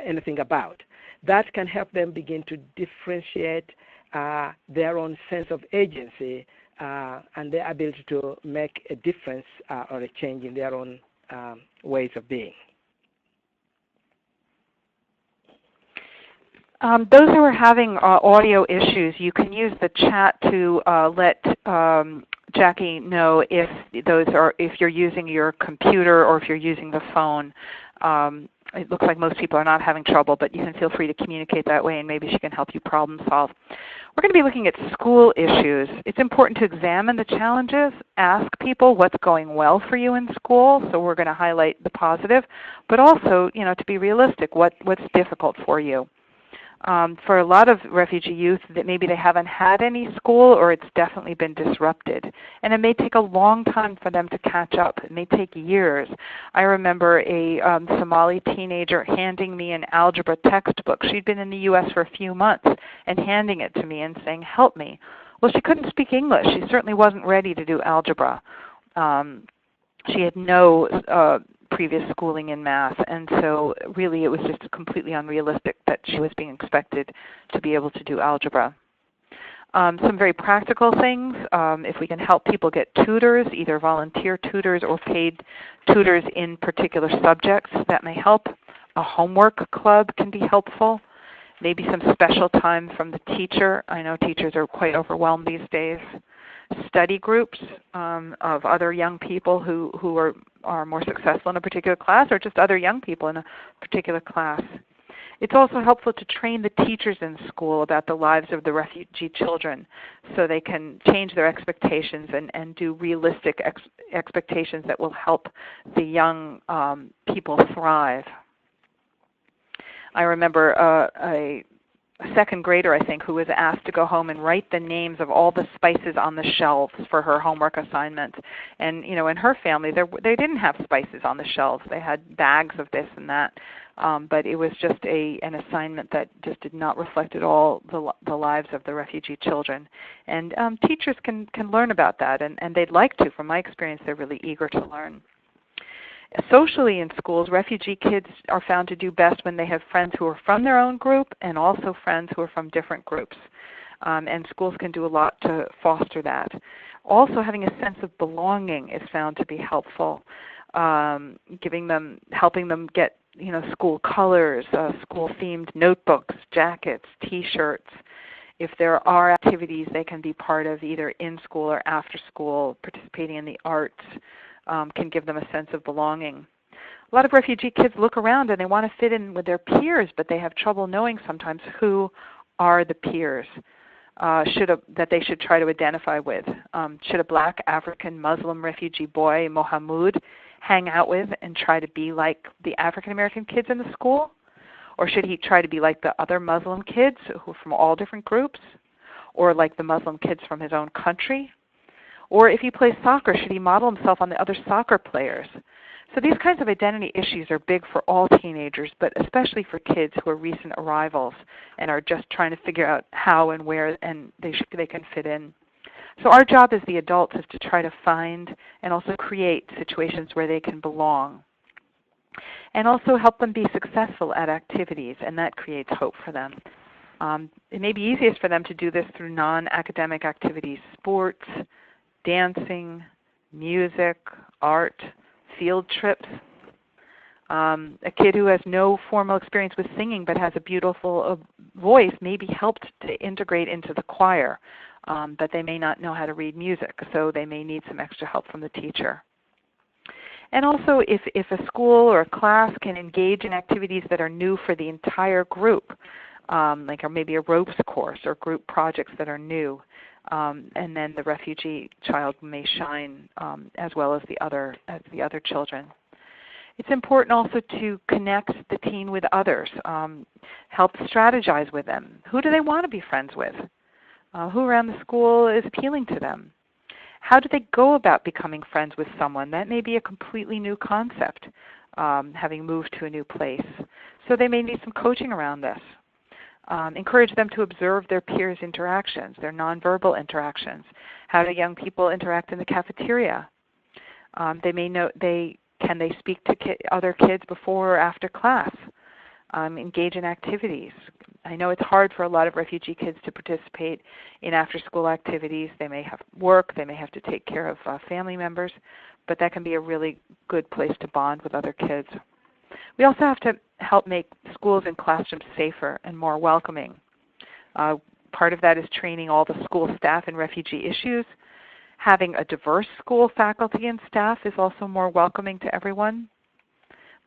anything about. That can help them begin to differentiate their own sense of agency and their ability to make a difference or a change in their own ways of being. Those who are having audio issues, you can use the chat to let Jackie know if you're using your computer or if you're using the phone. It looks like most people are not having trouble, but you can feel free to communicate that way, and maybe she can help you problem solve. We're going to be looking at school issues. It's important to examine the challenges, ask people what's going well for you in school, so we're going to highlight the positive, but also, to be realistic, what's difficult for you. For a lot of refugee youth, that maybe they haven't had any school or it's definitely been disrupted. And it may take a long time for them to catch up. It may take years. I remember a Somali teenager handing me an algebra textbook. She'd been in the U.S. for a few months and handing it to me and saying, "Help me." Well, she couldn't speak English. She certainly wasn't ready to do algebra. She had no previous schooling in math, and so really it was just completely unrealistic that she was being expected to be able to do algebra. Some very practical things, if we can help people get tutors, either volunteer tutors or paid tutors in particular subjects, that may help. A homework club can be helpful. Maybe some special time from the teacher. I know teachers are quite overwhelmed these days. Study groups of other young people who are more successful in a particular class, or just other young people in a particular class. It's also helpful to train the teachers in school about the lives of the refugee children so they can change their expectations and do realistic expectations that will help the young people thrive. I remember a second grader, I think, who was asked to go home and write the names of all the spices on the shelves for her homework assignment. And in her family, they didn't have spices on the shelves. They had bags of this and that. But it was just an assignment that just did not reflect at all the lives of the refugee children. And teachers can learn about that, and they'd like to. From my experience, they're really eager to learn. Socially in schools, refugee kids are found to do best when they have friends who are from their own group and also friends who are from different groups. And schools can do a lot to foster that. Also, having a sense of belonging is found to be helpful, helping them get school colors, school-themed notebooks, jackets, T-shirts. If there are activities they can be part of either in school or after school, participating in the arts, can give them a sense of belonging. A lot of refugee kids look around and they want to fit in with their peers, but they have trouble knowing sometimes who are the peers that they should try to identify with. Should a black African Muslim refugee boy, Mohammed, hang out with and try to be like the African American kids in the school? Or should he try to be like the other Muslim kids who are from all different groups? Or like the Muslim kids from his own country? Or if he plays soccer, should he model himself on the other soccer players? So these kinds of identity issues are big for all teenagers, but especially for kids who are recent arrivals and are just trying to figure out how and where and they can fit in. So our job as the adults is to try to find and also create situations where they can belong. And also help them be successful at activities, and that creates hope for them. It may be easiest for them to do this through non-academic activities, sports, dancing, music, art, field trips. A kid who has no formal experience with singing but has a beautiful voice may be helped to integrate into the choir, but they may not know how to read music, so they may need some extra help from the teacher. And also, if a school or a class can engage in activities that are new for the entire group, like or maybe a ropes course or group projects that are new, and then the refugee child may shine as well as the other children. It's important also to connect the teen with others, help strategize with them. Who do they want to be friends with? Who around the school is appealing to them? How do they go about becoming friends with someone? That may be a completely new concept, having moved to a new place. So they may need some coaching around this. Encourage them to observe their peers' interactions, their nonverbal interactions. How do young people interact in the cafeteria? They may know can they speak to other kids before or after class? Engage in activities. I know it's hard for a lot of refugee kids to participate in after-school activities. They may have work, they may have to take care of family members, but that can be a really good place to bond with other kids. We also have to help make schools and classrooms safer and more welcoming. Part of that is training all the school staff in refugee issues. Having a diverse school faculty and staff is also more welcoming to everyone.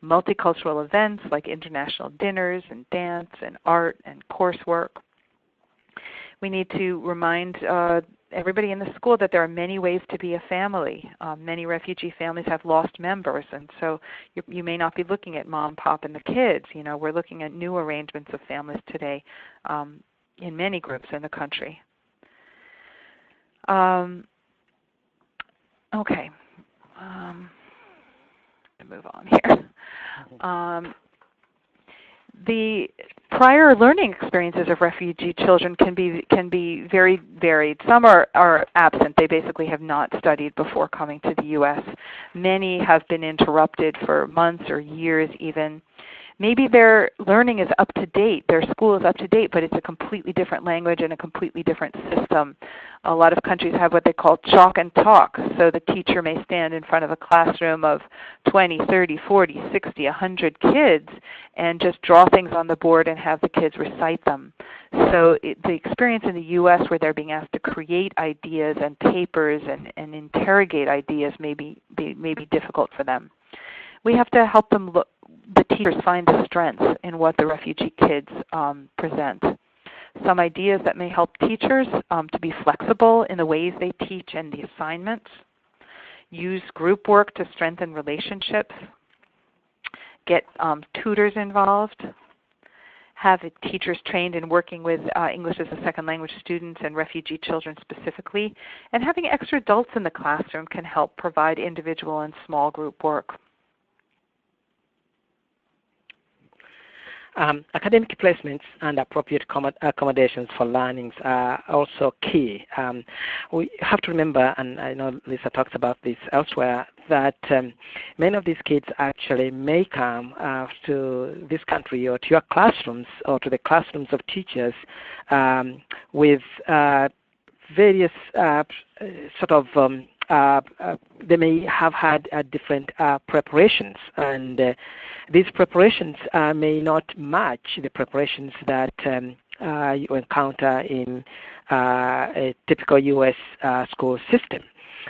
Multicultural events like international dinners and dance and art and coursework. We need to remind everybody in the school that there are many ways to be a family. Many refugee families have lost members, and so you may not be looking at mom, pop, and the kids. We're looking at new arrangements of families today in many groups in the country. Okay. Move on here. The prior learning experiences of refugee children can be very varied. Some are absent. They basically have not studied before coming to the U.S. Many have been interrupted for months or years even. Maybe their learning is up to date, their school is up to date, but it's a completely different language and a completely different system. A lot of countries have what they call chalk and talk, so the teacher may stand in front of a classroom of 20, 30, 40, 60, 100 kids and just draw things on the board and have the kids recite them. So the experience in the U.S. where they're being asked to create ideas and papers and interrogate ideas may be difficult for them. We have to help them the teachers find the strengths in what the refugee kids present. Some ideas that may help teachers to be flexible in the ways they teach and the assignments. Use group work to strengthen relationships. Get tutors involved. Have teachers trained in working with English as a second language students and refugee children specifically. And having extra adults in the classroom can help provide individual and small group work. Academic placements and appropriate accommodations for learnings are also key. We have to remember, and I know Lisa talks about this elsewhere, that many of these kids actually may come to this country or to your classrooms or to the classrooms of teachers with various they may have had different preparations, and these preparations may not match the preparations that you encounter in a typical U.S. school system.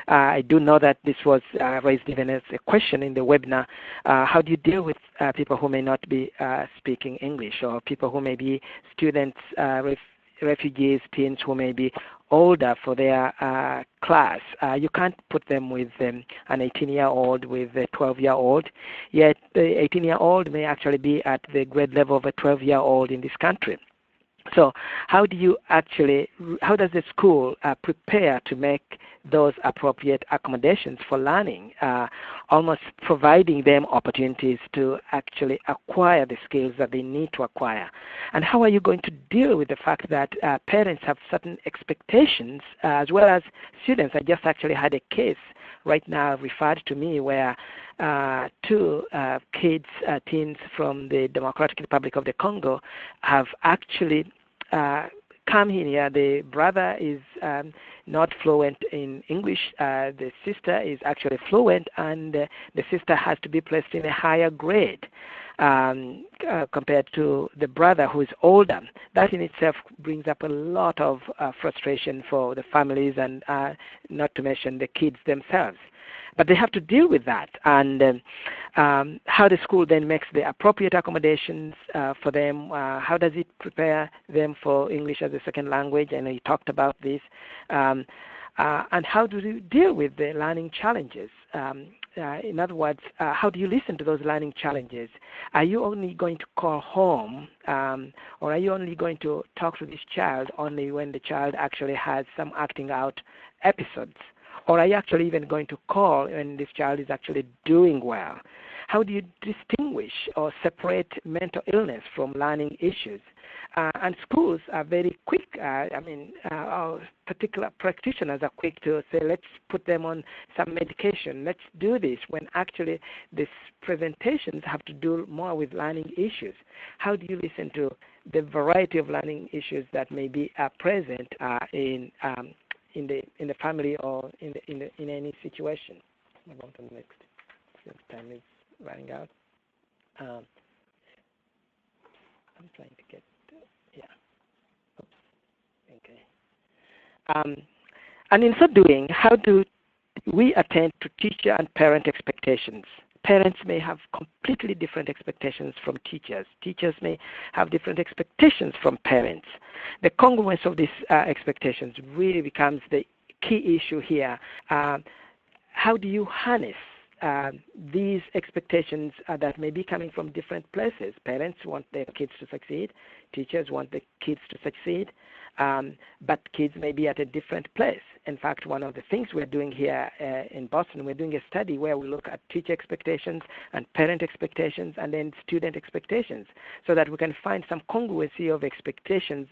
I do know that this was raised even as a question in the webinar. How do you deal with people who may not be speaking English, or people who may be students, refugees, teens who may be older for their class? You can't put them with an 18-year-old with a 12-year-old, yet the 18-year-old may actually be at the grade level of a 12-year-old in this country. So how does the school prepare to make those appropriate accommodations for learning, almost providing them opportunities to actually acquire the skills that they need to acquire? And how are you going to deal with the fact that parents have certain expectations as well as students? I just actually had a case right now referred to me where two teens from the Democratic Republic of the Congo have actually come here. The brother is not fluent in English. The sister is actually fluent, and the sister has to be placed in a higher grade compared to the brother who is older. That in itself brings up a lot of frustration for the families, and not to mention the kids themselves. But they have to deal with that, and how the school then makes the appropriate accommodations for them. How does it prepare them for English as a second language? I know you talked about this. And how do you deal with the learning challenges? In other words, how do you listen to those learning challenges? Are you only going to call home, or are you only going to talk to this child only when the child actually has some acting out episodes? Or are you actually even going to call when this child is actually doing well? How do you distinguish or separate mental illness from learning issues? And schools are very quick. Our particular practitioners are quick to say, let's put them on some medication. Let's do this, when actually these presentations have to do more with learning issues. How do you listen to the variety of learning issues that may be present in the family or in any situation? Move on to the next. Since time is running out. I'm trying to get. Oops. Okay. And in so doing, how do we attend to teacher and parent expectations? Parents may have completely different expectations from teachers. Teachers may have different expectations from parents. The congruence of these expectations really becomes the key issue here. How do you harness these expectations that may be coming from different places? Parents want their kids to succeed. Teachers want the kids to succeed. But kids may be at a different place. In fact, one of the things we're doing here in Boston, we're doing a study where we look at teacher expectations and parent expectations and then student expectations so that we can find some congruency of expectations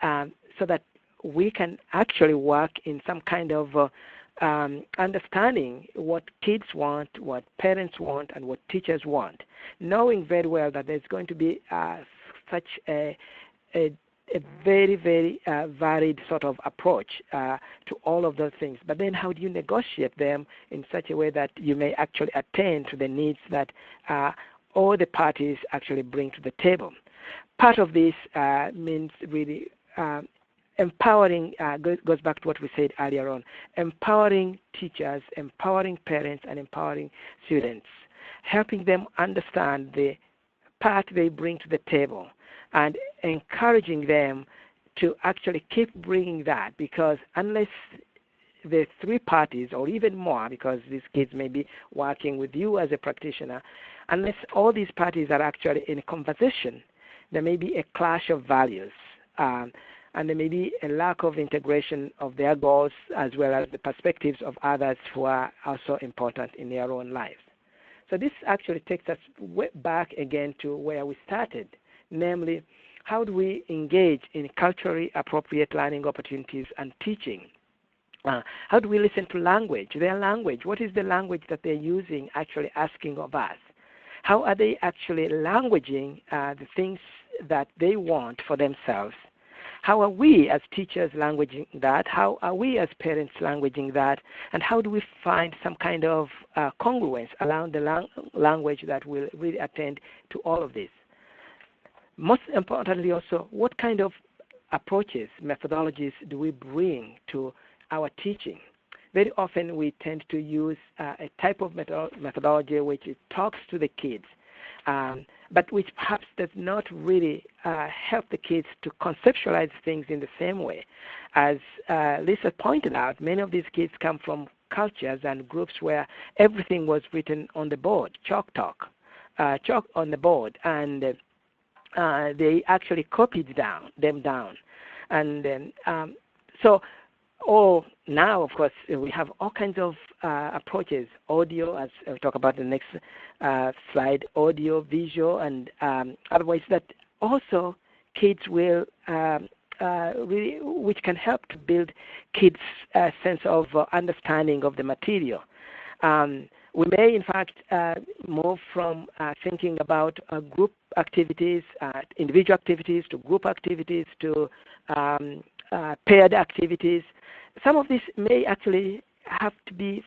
so that we can actually work in some kind of understanding what kids want, what parents want, and what teachers want, knowing very well that there's going to be such a very, very varied sort of approach to all of those things. But then how do you negotiate them in such a way that you may actually attain to the needs that all the parties actually bring to the table? Part of this means really empowering, goes back to what we said earlier on, empowering teachers, empowering parents, and empowering students, helping them understand the part they bring to the table, and encouraging them to actually keep bringing that, because unless the three parties, or even more, because these kids may be working with you as a practitioner, unless all these parties are actually in conversation, there may be a clash of values, and there may be a lack of integration of their goals as well as the perspectives of others who are also important in their own lives. So this actually takes us way back again to where we started, namely, how do we engage in culturally appropriate learning opportunities and teaching? How do we listen to language, their language? What is the language that they're using actually asking of us? How are they actually languaging the things that they want for themselves? How are we as teachers languaging that? How are we as parents languaging that? And how do we find some kind of congruence around the language that will really attend to all of this? Most importantly also, what kind of approaches, methodologies do we bring to our teaching? Very often we tend to use a type of methodology which talks to the kids, but which perhaps does not really help the kids to conceptualize things in the same way. As Lisa pointed out, many of these kids come from cultures and groups where everything was written on the board, chalk on the board, and they actually copied them down. And then, now, of course, we have all kinds of approaches, audio, as I'll talk about in the next slide, audio, visual, and otherwise that also kids will really, which can help to build kids' sense of understanding of the material. We may, in fact, move from thinking about group activities, individual activities, to group activities, to paired activities. Some of this may actually have to be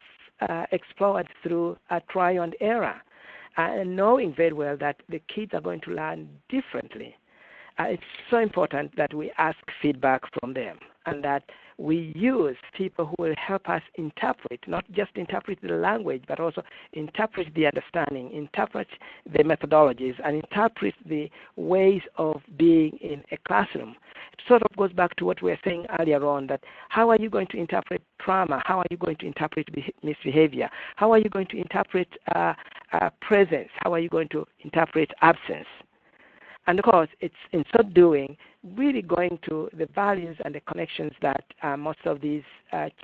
explored through a trial and error, and knowing very well that the kids are going to learn differently. It's so important that we ask feedback from them, and that we use people who will help us interpret, not just interpret the language, but also interpret the understanding, interpret the methodologies, and interpret the ways of being in a classroom. It sort of goes back to what we were saying earlier on, that how are you going to interpret trauma? How are you going to interpret misbehavior? How are you going to interpret presence? How are you going to interpret absence? And of course, it's in so doing really going to the values and the connections that most of these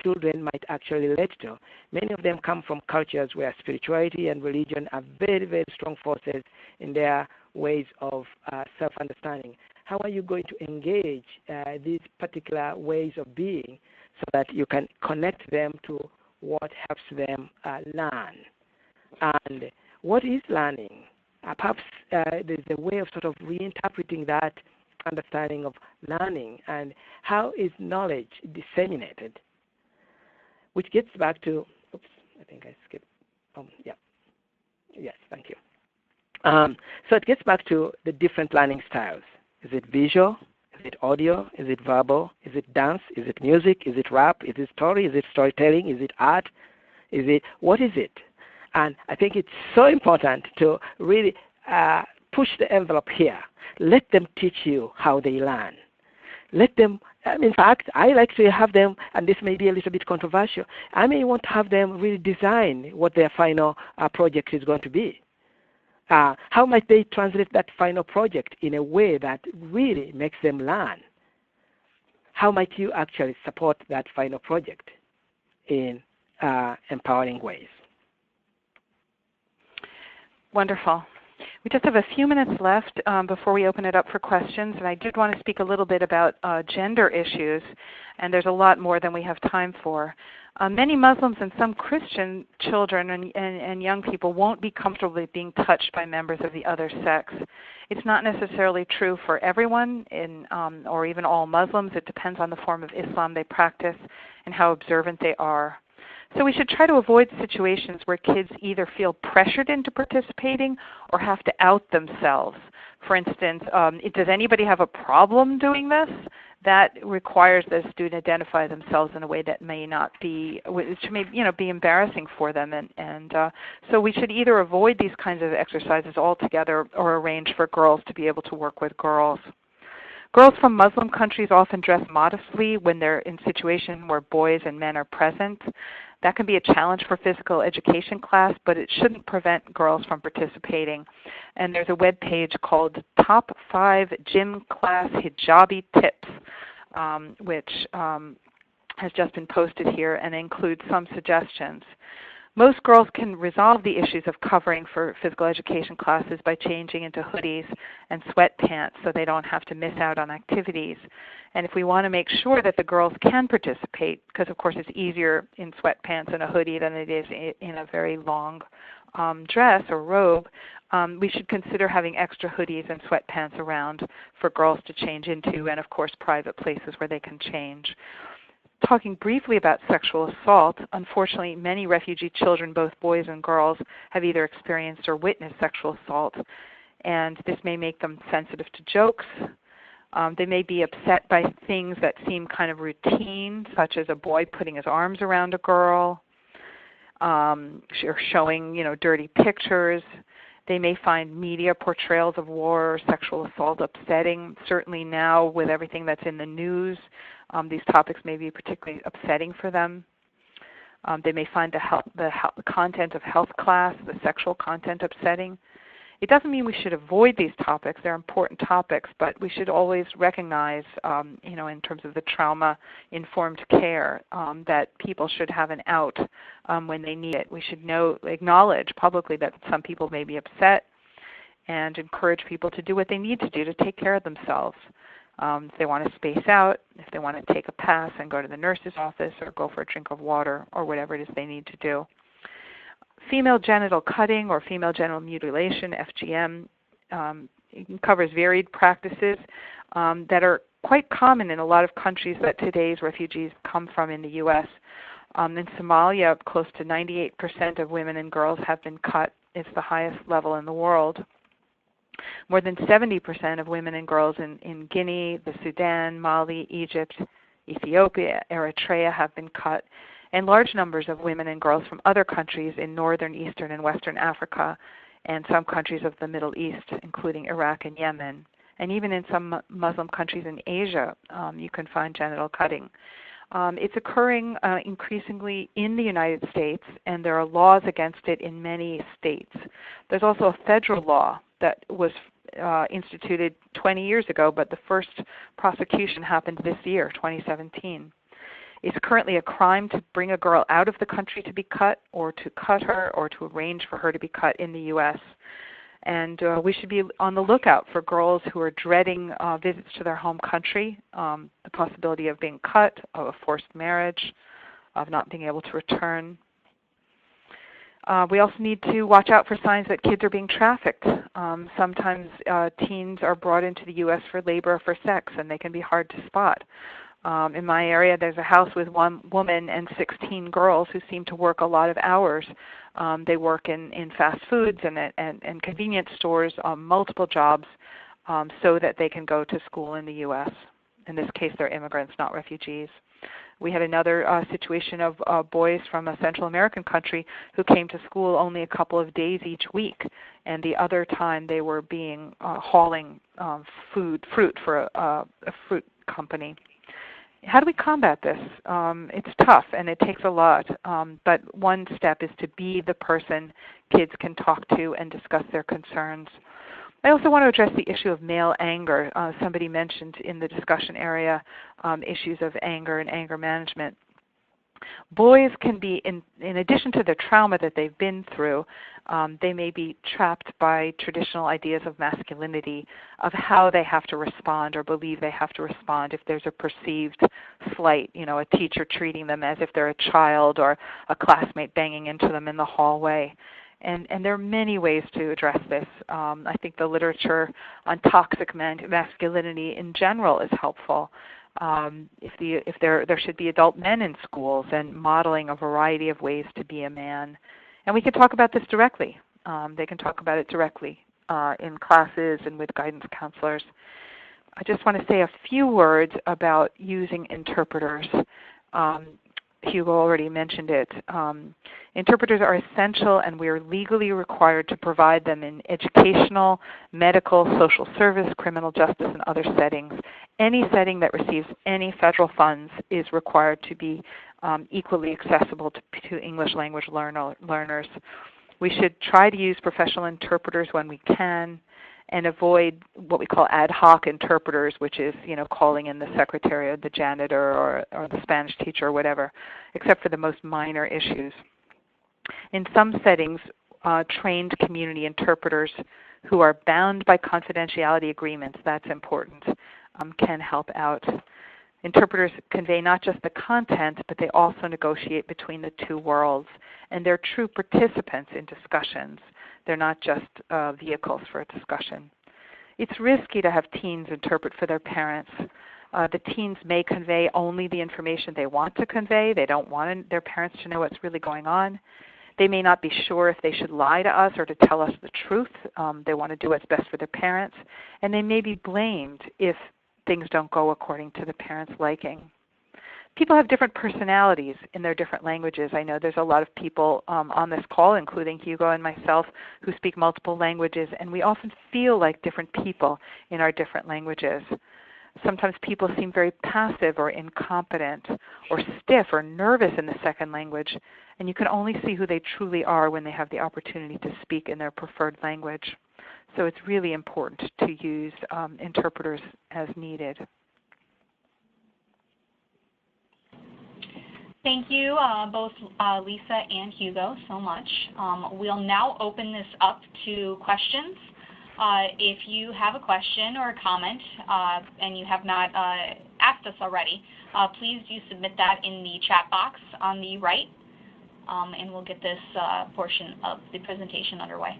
children might actually relate to. Many of them come from cultures where spirituality and religion are very, very strong forces in their ways of self-understanding. How are you going to engage these particular ways of being so that you can connect them to what helps them learn? And what is learning? Perhaps there's a way of sort of reinterpreting that understanding of learning, and how is knowledge disseminated, which gets back to, oops, I think I skipped, yes, thank you. So it gets back to the different learning styles. Is it visual? Is it audio? Is it verbal? Is it dance? Is it music? Is it rap? Is it story? Is it storytelling? Is it art? What is it? And I think it's so important to really push the envelope here. Let them teach you how they learn. Let them In fact, I like to have them, and this may be a little bit controversial, I may want to have them really design what their final project is going to be. How might they translate that final project in a way that really makes them learn? How might you actually support that final project in empowering ways? Wonderful. We just have a few minutes left before we open it up for questions, and I did want to speak a little bit about gender issues, and there's a lot more than we have time for. Many Muslims and some Christian children and young people won't be comfortable being touched by members of the other sex. It's not necessarily true for everyone or even all Muslims. It depends on the form of Islam they practice and how observant they are. So we should try to avoid situations where kids either feel pressured into participating or have to out themselves. For instance, does anybody have a problem doing this? That requires the student identify themselves in a way that may not be, which may be embarrassing for them, and so we should either avoid these kinds of exercises altogether or arrange for girls to be able to work with girls. Girls from Muslim countries often dress modestly when they're in a situation where boys and men are present. That can be a challenge for physical education class, but it shouldn't prevent girls from participating. And there's a web page called Top 5 Gym Class Hijabi Tips, which has just been posted here and includes some suggestions. Most girls can resolve the issues of covering for physical education classes by changing into hoodies and sweatpants so they don't have to miss out on activities. And if we want to make sure that the girls can participate, because of course it's easier in sweatpants and a hoodie than it is in a very long dress or robe, we should consider having extra hoodies and sweatpants around for girls to change into, and of course private places where they can change. Talking briefly about sexual assault, unfortunately many refugee children, both boys and girls, have either experienced or witnessed sexual assault, and this may make them sensitive to jokes. They may be upset by things that seem kind of routine, such as a boy putting his arms around a girl, or showing, dirty pictures. They may find media portrayals of war or sexual assault upsetting. Certainly now, with everything that's in the news, these topics may be particularly upsetting for them. They may find the content of health class, the sexual content, upsetting. It doesn't mean we should avoid these topics. They're important topics, but we should always recognize, in terms of the trauma-informed care, that people should have an out when they need it. We should acknowledge publicly that some people may be upset and encourage people to do what they need to do to take care of themselves. If they want to space out, if they want to take a pass and go to the nurse's office or go for a drink of water or whatever it is they need to do. Female genital cutting or female genital mutilation, FGM, covers varied practices that are quite common in a lot of countries that today's refugees come from in the U.S. In Somalia, close to 98% of women and girls have been cut. It's the highest level in the world. More than 70% of women and girls in Guinea, the Sudan, Mali, Egypt, Ethiopia, Eritrea have been cut, and large numbers of women and girls from other countries in northern, eastern, and western Africa, and some countries of the Middle East, including Iraq and Yemen. And even in some Muslim countries in Asia, you can find genital cutting. It's occurring increasingly in the United States, and there are laws against it in many states. There's also a federal law that was instituted 20 years ago, but the first prosecution happened this year, 2017. It's currently a crime to bring a girl out of the country to be cut, or to cut her, or to arrange for her to be cut in the U.S. And we should be on the lookout for girls who are dreading visits to their home country, the possibility of being cut, of a forced marriage, of not being able to return. We also need to watch out for signs that kids are being trafficked. Sometimes teens are brought into the U.S. for labor or for sex, and they can be hard to spot. In my area, there's a house with one woman and 16 girls who seem to work a lot of hours. They work in fast foods and convenience stores, multiple jobs, so that they can go to school in the U.S. In this case, they're immigrants, not refugees. We had another situation of boys from a Central American country who came to school only a couple of days each week, and the other time they were hauling fruit for a fruit company. how do we combat this? It's tough and it takes a lot, but one step is to be the person kids can talk to and discuss their concerns. I also want to address the issue of male anger. Somebody mentioned in the discussion area issues of anger and anger management. Boys can be, in addition to the trauma that they've been through, they may be trapped by traditional ideas of masculinity, of how they have to respond or believe they have to respond if there's a perceived slight, a teacher treating them as if they're a child or a classmate banging into them in the hallway. And there are many ways to address this. I think the literature on toxic masculinity in general is helpful. If there should be adult men in schools and modeling a variety of ways to be a man. And we can talk about this directly. They can talk about it directly in classes and with guidance counselors. I just want to say a few words about using interpreters. Hugo already mentioned it. Interpreters are essential, and we are legally required to provide them in educational, medical, social service, criminal justice, and other settings. Any setting that receives any federal funds is required to be equally accessible to English language learners. We should try to use professional interpreters when we can, and avoid what we call ad hoc interpreters, which is, calling in the secretary or the janitor or the Spanish teacher or whatever, except for the most minor issues. In some settings, trained community interpreters who are bound by confidentiality agreements, that's important, can help out. Interpreters convey not just the content, but they also negotiate between the two worlds, and they're true participants in discussions. They're not just vehicles for a discussion. It's risky to have teens interpret for their parents. The teens may convey only the information they want to convey. They don't want their parents to know what's really going on. They may not be sure if they should lie to us or to tell us the truth. They want to do what's best for their parents. And they may be blamed if things don't go according to the parents' liking. People have different personalities in their different languages. I know there's a lot of people on this call, including Hugo and myself, who speak multiple languages, and we often feel like different people in our different languages. Sometimes people seem very passive or incompetent or stiff or nervous in the second language, and you can only see who they truly are when they have the opportunity to speak in their preferred language. So it's really important to use interpreters as needed. Thank you, both Lisa and Hugo, so much. We'll now open this up to questions. If you have a question or a comment and you have not asked us already, please do submit that in the chat box on the right, and we'll get this portion of the presentation underway.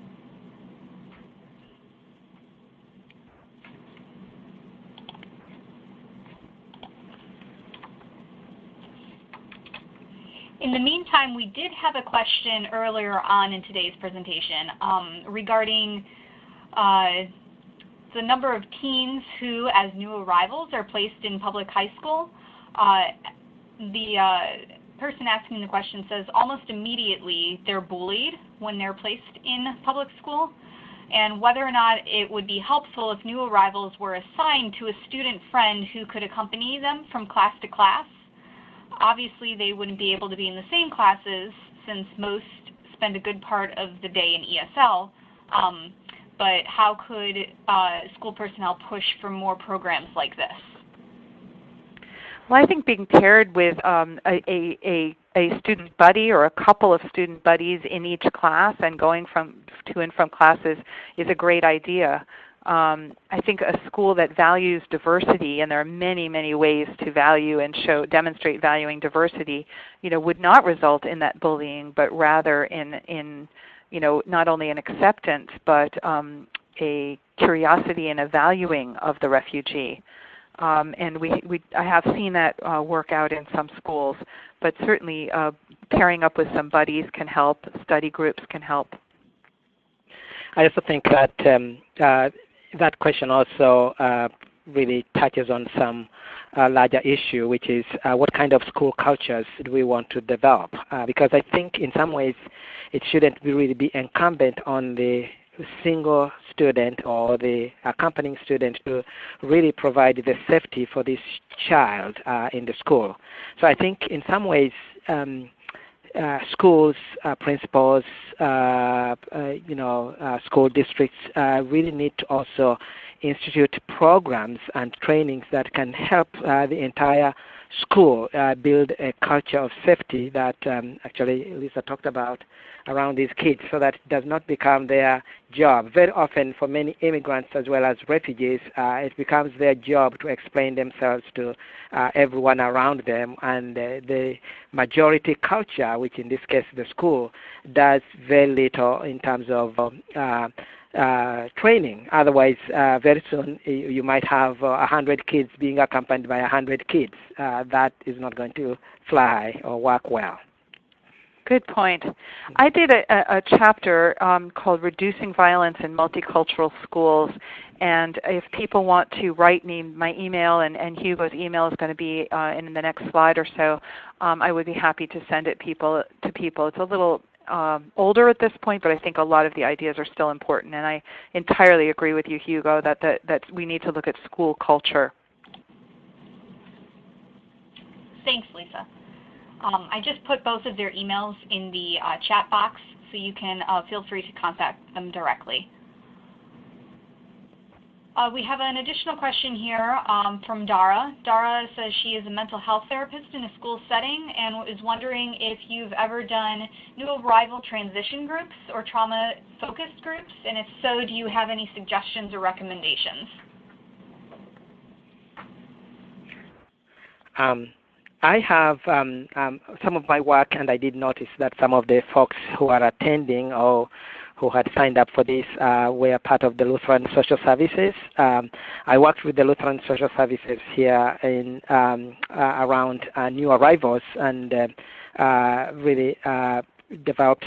In the meantime, we did have a question earlier on in today's presentation regarding the number of teens who, as new arrivals, are placed in public high school. The person asking the question says almost immediately they're bullied when they're placed in public school, and whether or not it would be helpful if new arrivals were assigned to a student friend who could accompany them from class to class. Obviously, they wouldn't be able to be in the same classes since most spend a good part of the day in ESL, but how could school personnel push for more programs like this? Well, I think being paired with a student buddy or a couple of student buddies in each class and going to and from classes is a great idea. I think a school that values diversity, and there are many, many ways to value and demonstrate valuing diversity, would not result in that bullying, but rather in not only an acceptance, but a curiosity and a valuing of the refugee. And I have seen that work out in some schools, but certainly pairing up with some buddies can help. Study groups can help. I also think that that question also really touches on some larger issue, which is what kind of school cultures do we want to develop? Because I think in some ways it shouldn't really be incumbent on the single student or the accompanying student to really provide the safety for this child in the school. So I think in some ways schools, principals, school districts really need to also institute programs and trainings that can help the entire school build a culture of safety that actually Lisa talked about around these kids, so that it does not become their job. Very often for many immigrants as well as refugees, it becomes their job to explain themselves to everyone around them, and the majority culture, which in this case the school, does very little in terms of training. Otherwise, very soon you might have 100 kids being accompanied by 100 kids. That is not going to fly or work well. Good point. I did a chapter called Reducing Violence in Multicultural Schools, and if people want to write me, my email and Hugo's email is going to be in the next slide or so, I would be happy to send it to people. It's a little older at this point, but I think a lot of the ideas are still important, and I entirely agree with you, Hugo, that we need to look at school culture. Thanks, Lisa. I just put both of their emails in the chat box, so you can feel free to contact them directly. We have an additional question here from Dara. Dara says she is a mental health therapist in a school setting and is wondering if you've ever done new arrival transition groups or trauma-focused groups, and if so, do you have any suggestions or recommendations? I have some of my work, and I did notice that some of the folks who are attending or who had signed up for this were part of the Lutheran Social Services. I worked with the Lutheran Social Services here in around new arrivals, and really developed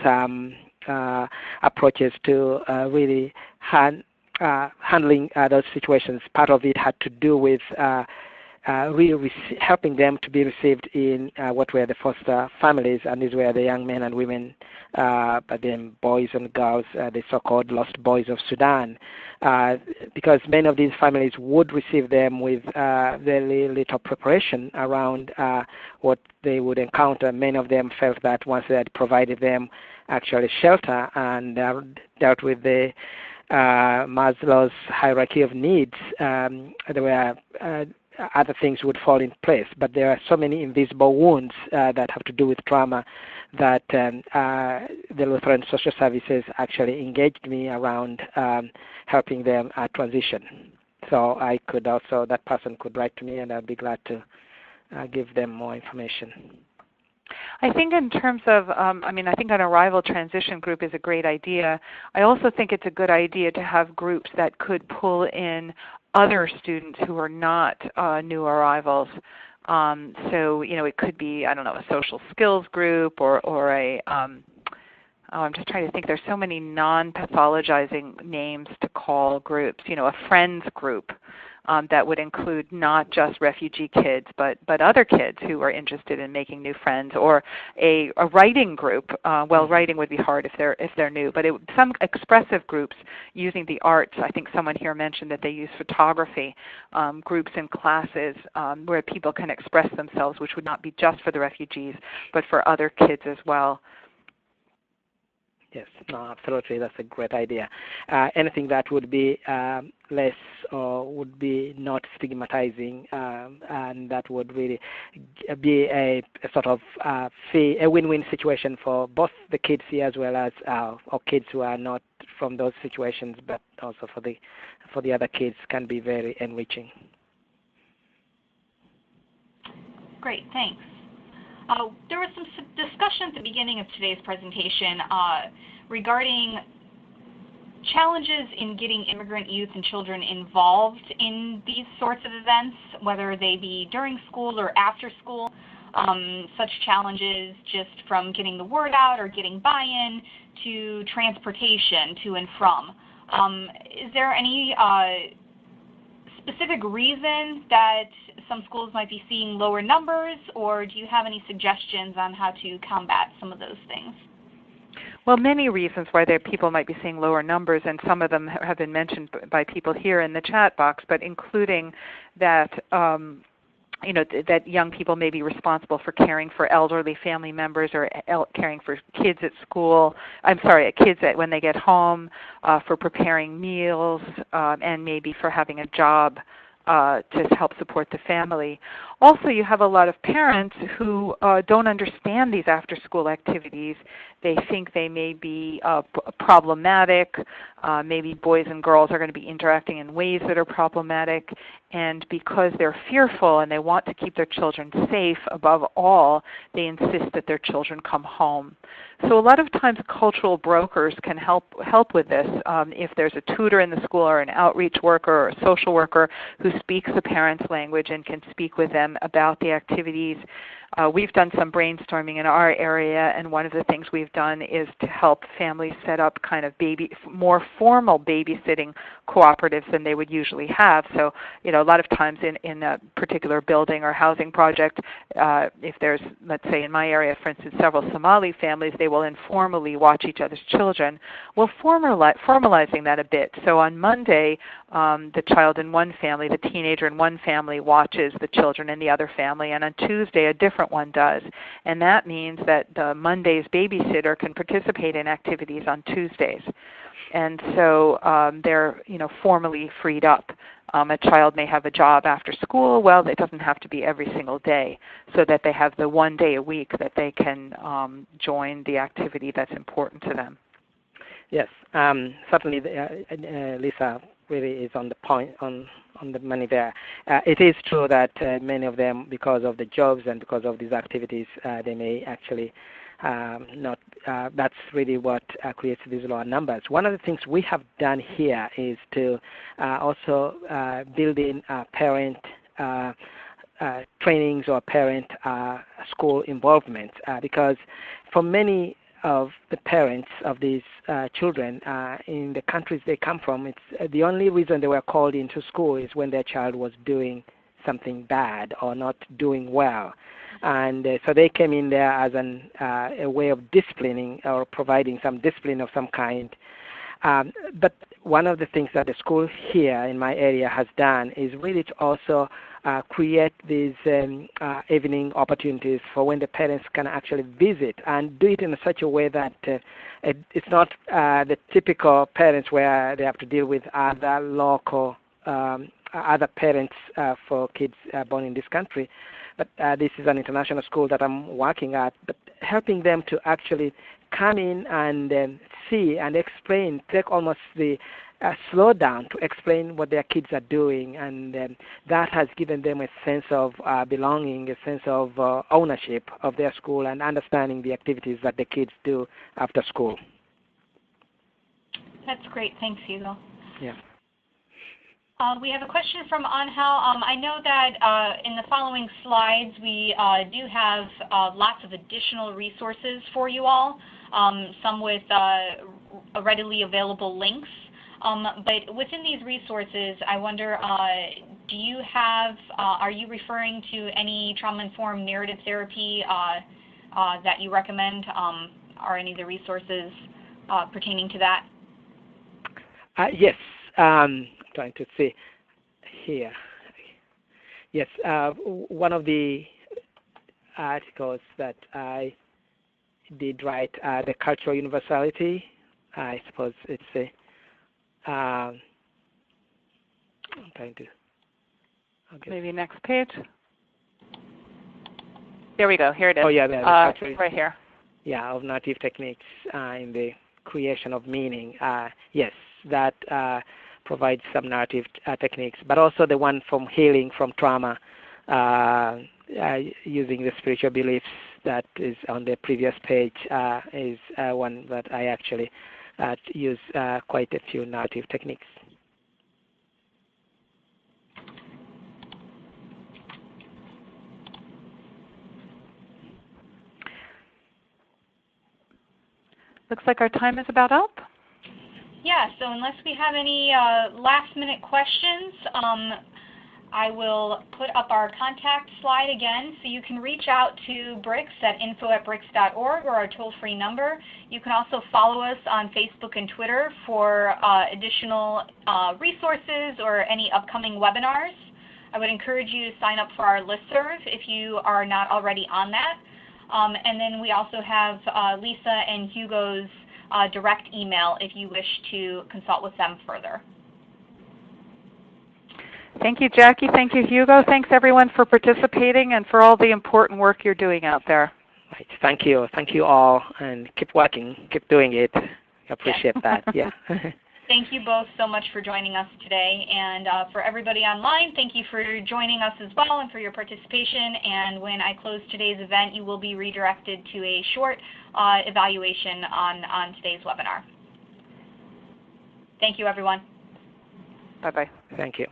some approaches to really handling those situations. Part of it had to do with really helping them to be received in what were the foster families, and these were the young men and women, but then boys and girls, the so-called lost boys of Sudan, because many of these families would receive them with very little preparation around what they would encounter. Many of them felt that once they had provided them actually shelter and dealt with the Maslow's hierarchy of needs, there were other things would fall in place. But there are so many invisible wounds that have to do with trauma that the Lutheran Social Services actually engaged me around helping them transition. So I could also, that person could write to me, and I'd be glad to give them more information. I think in terms of, I think an arrival transition group is a great idea. I also think it's a good idea to have groups that could pull in other students who are not new arrivals. So, it could be, a social skills group or a, I'm just trying to think, there's so many non-pathologizing names to call groups, a friends group. That would include not just refugee kids, but other kids who are interested in making new friends, or a writing group. Well, writing would be hard if they're new, but some expressive groups using the arts. I think someone here mentioned that they use photography, groups in classes where people can express themselves, which would not be just for the refugees, but for other kids as well. Yes, no, absolutely. That's a great idea. Anything that would be less or would be not stigmatizing, and that would really be a sort of a win-win situation for both the kids here as well as or kids who are not from those situations, but also for the other kids, can be very enriching. Great, thanks. There was some discussion at the beginning of today's presentation regarding challenges in getting immigrant youth and children involved in these sorts of events, whether they be during school or after school. Such challenges just from getting the word out or getting buy-in to transportation to and from. Is there any specific reason that some schools might be seeing lower numbers, or do you have any suggestions on how to combat some of those things? Well, many reasons why people might be seeing lower numbers, and some of them have been mentioned by people here in the chat box, but including that that young people may be responsible for caring for elderly family members or caring for kids at school. Kids when they get home, for preparing meals, and maybe for having a job to help support the family. Also, you have a lot of parents who don't understand these after-school activities. They think they may be problematic. Maybe boys and girls are going to be interacting in ways that are problematic. And because they're fearful and they want to keep their children safe above all, they insist that their children come home. So a lot of times cultural brokers can help with this. If there's a tutor in the school or an outreach worker or a social worker who speaks the parents' language and can speak with them about the activities. We've done some brainstorming in our area, and one of the things we've done is to help families set up kind of more formal babysitting cooperatives than they would usually have. So, a lot of times in a particular building or housing project, if there's, let's say in my area, for instance, several Somali families, they will informally watch each other's children. Well, formalizing that a bit. So on Monday, the child in one family, the teenager in one family watches the children in the other family, and on Tuesday a different one does. And that means that the Monday's babysitter can participate in activities on Tuesdays. And so they're formally freed up. A child may have a job after school. Well, it doesn't have to be every single day, so that they have the one day a week that they can join the activity that's important to them. Yes, certainly, Lisa really is on the point, on the money there. It is true that many of them, because of the jobs and because of these activities, they may actually not. That's really what creates these lower numbers. One of the things we have done here is to also build in parent trainings or parent school involvement, because for many of the parents of these children in the countries they come from, it's the only reason they were called into school is when their child was doing something bad or not doing well. And so they came in there as a way of disciplining or providing some discipline of some kind. But one of the things that the school here in my area has done is really to also create these evening opportunities for when the parents can actually visit and do it in such a way that it's not the typical parents where they have to deal with other local other parents for kids born in this country. But this is an international school that I'm working at, but helping them to actually come in and see and explain, take almost the slow down to explain what their kids are doing, and that has given them a sense of belonging, a sense of ownership of their school and understanding the activities that the kids do after school. That's great. Thanks, Hugo. Yeah. We have a question from Angel. I know that in the following slides we do have lots of additional resources for you all, some with readily available links. But within these resources, I wonder, do you have, are you referring to any trauma-informed narrative therapy that you recommend? Are any of the resources pertaining to that? Yes. Trying to see here. Yes, one of the articles that I did write, the cultural universality, I suppose it's a, I'm trying to, maybe next page. There we go, here it is. Oh yeah, right here. Yeah, of narrative techniques in the creation of meaning. Yes, that provides some narrative techniques, but also the one from healing from trauma, using the spiritual beliefs that is on the previous page is one that I actually use quite a few narrative techniques. Looks like our time is about up. Yeah, so unless we have any last-minute questions, I will put up our contact slide again, so you can reach out to BRYCS at info@brycs.org or our toll-free number. You can also follow us on Facebook and Twitter for additional resources or any upcoming webinars. I would encourage you to sign up for our listserv if you are not already on that. And then we also have Lisa and Hugo's direct email if you wish to consult with them further. Thank you, Jackie. Thank you, Hugo. Thanks, everyone, for participating and for all the important work you're doing out there. Right. Thank you. Thank you all. And keep working. Keep doing it. I appreciate that. Yeah. Thank you both so much for joining us today. And for everybody online, thank you for joining us as well and for your participation. And when I close today's event, you will be redirected to a short evaluation on today's webinar. Thank you, everyone. Bye-bye. Thank you.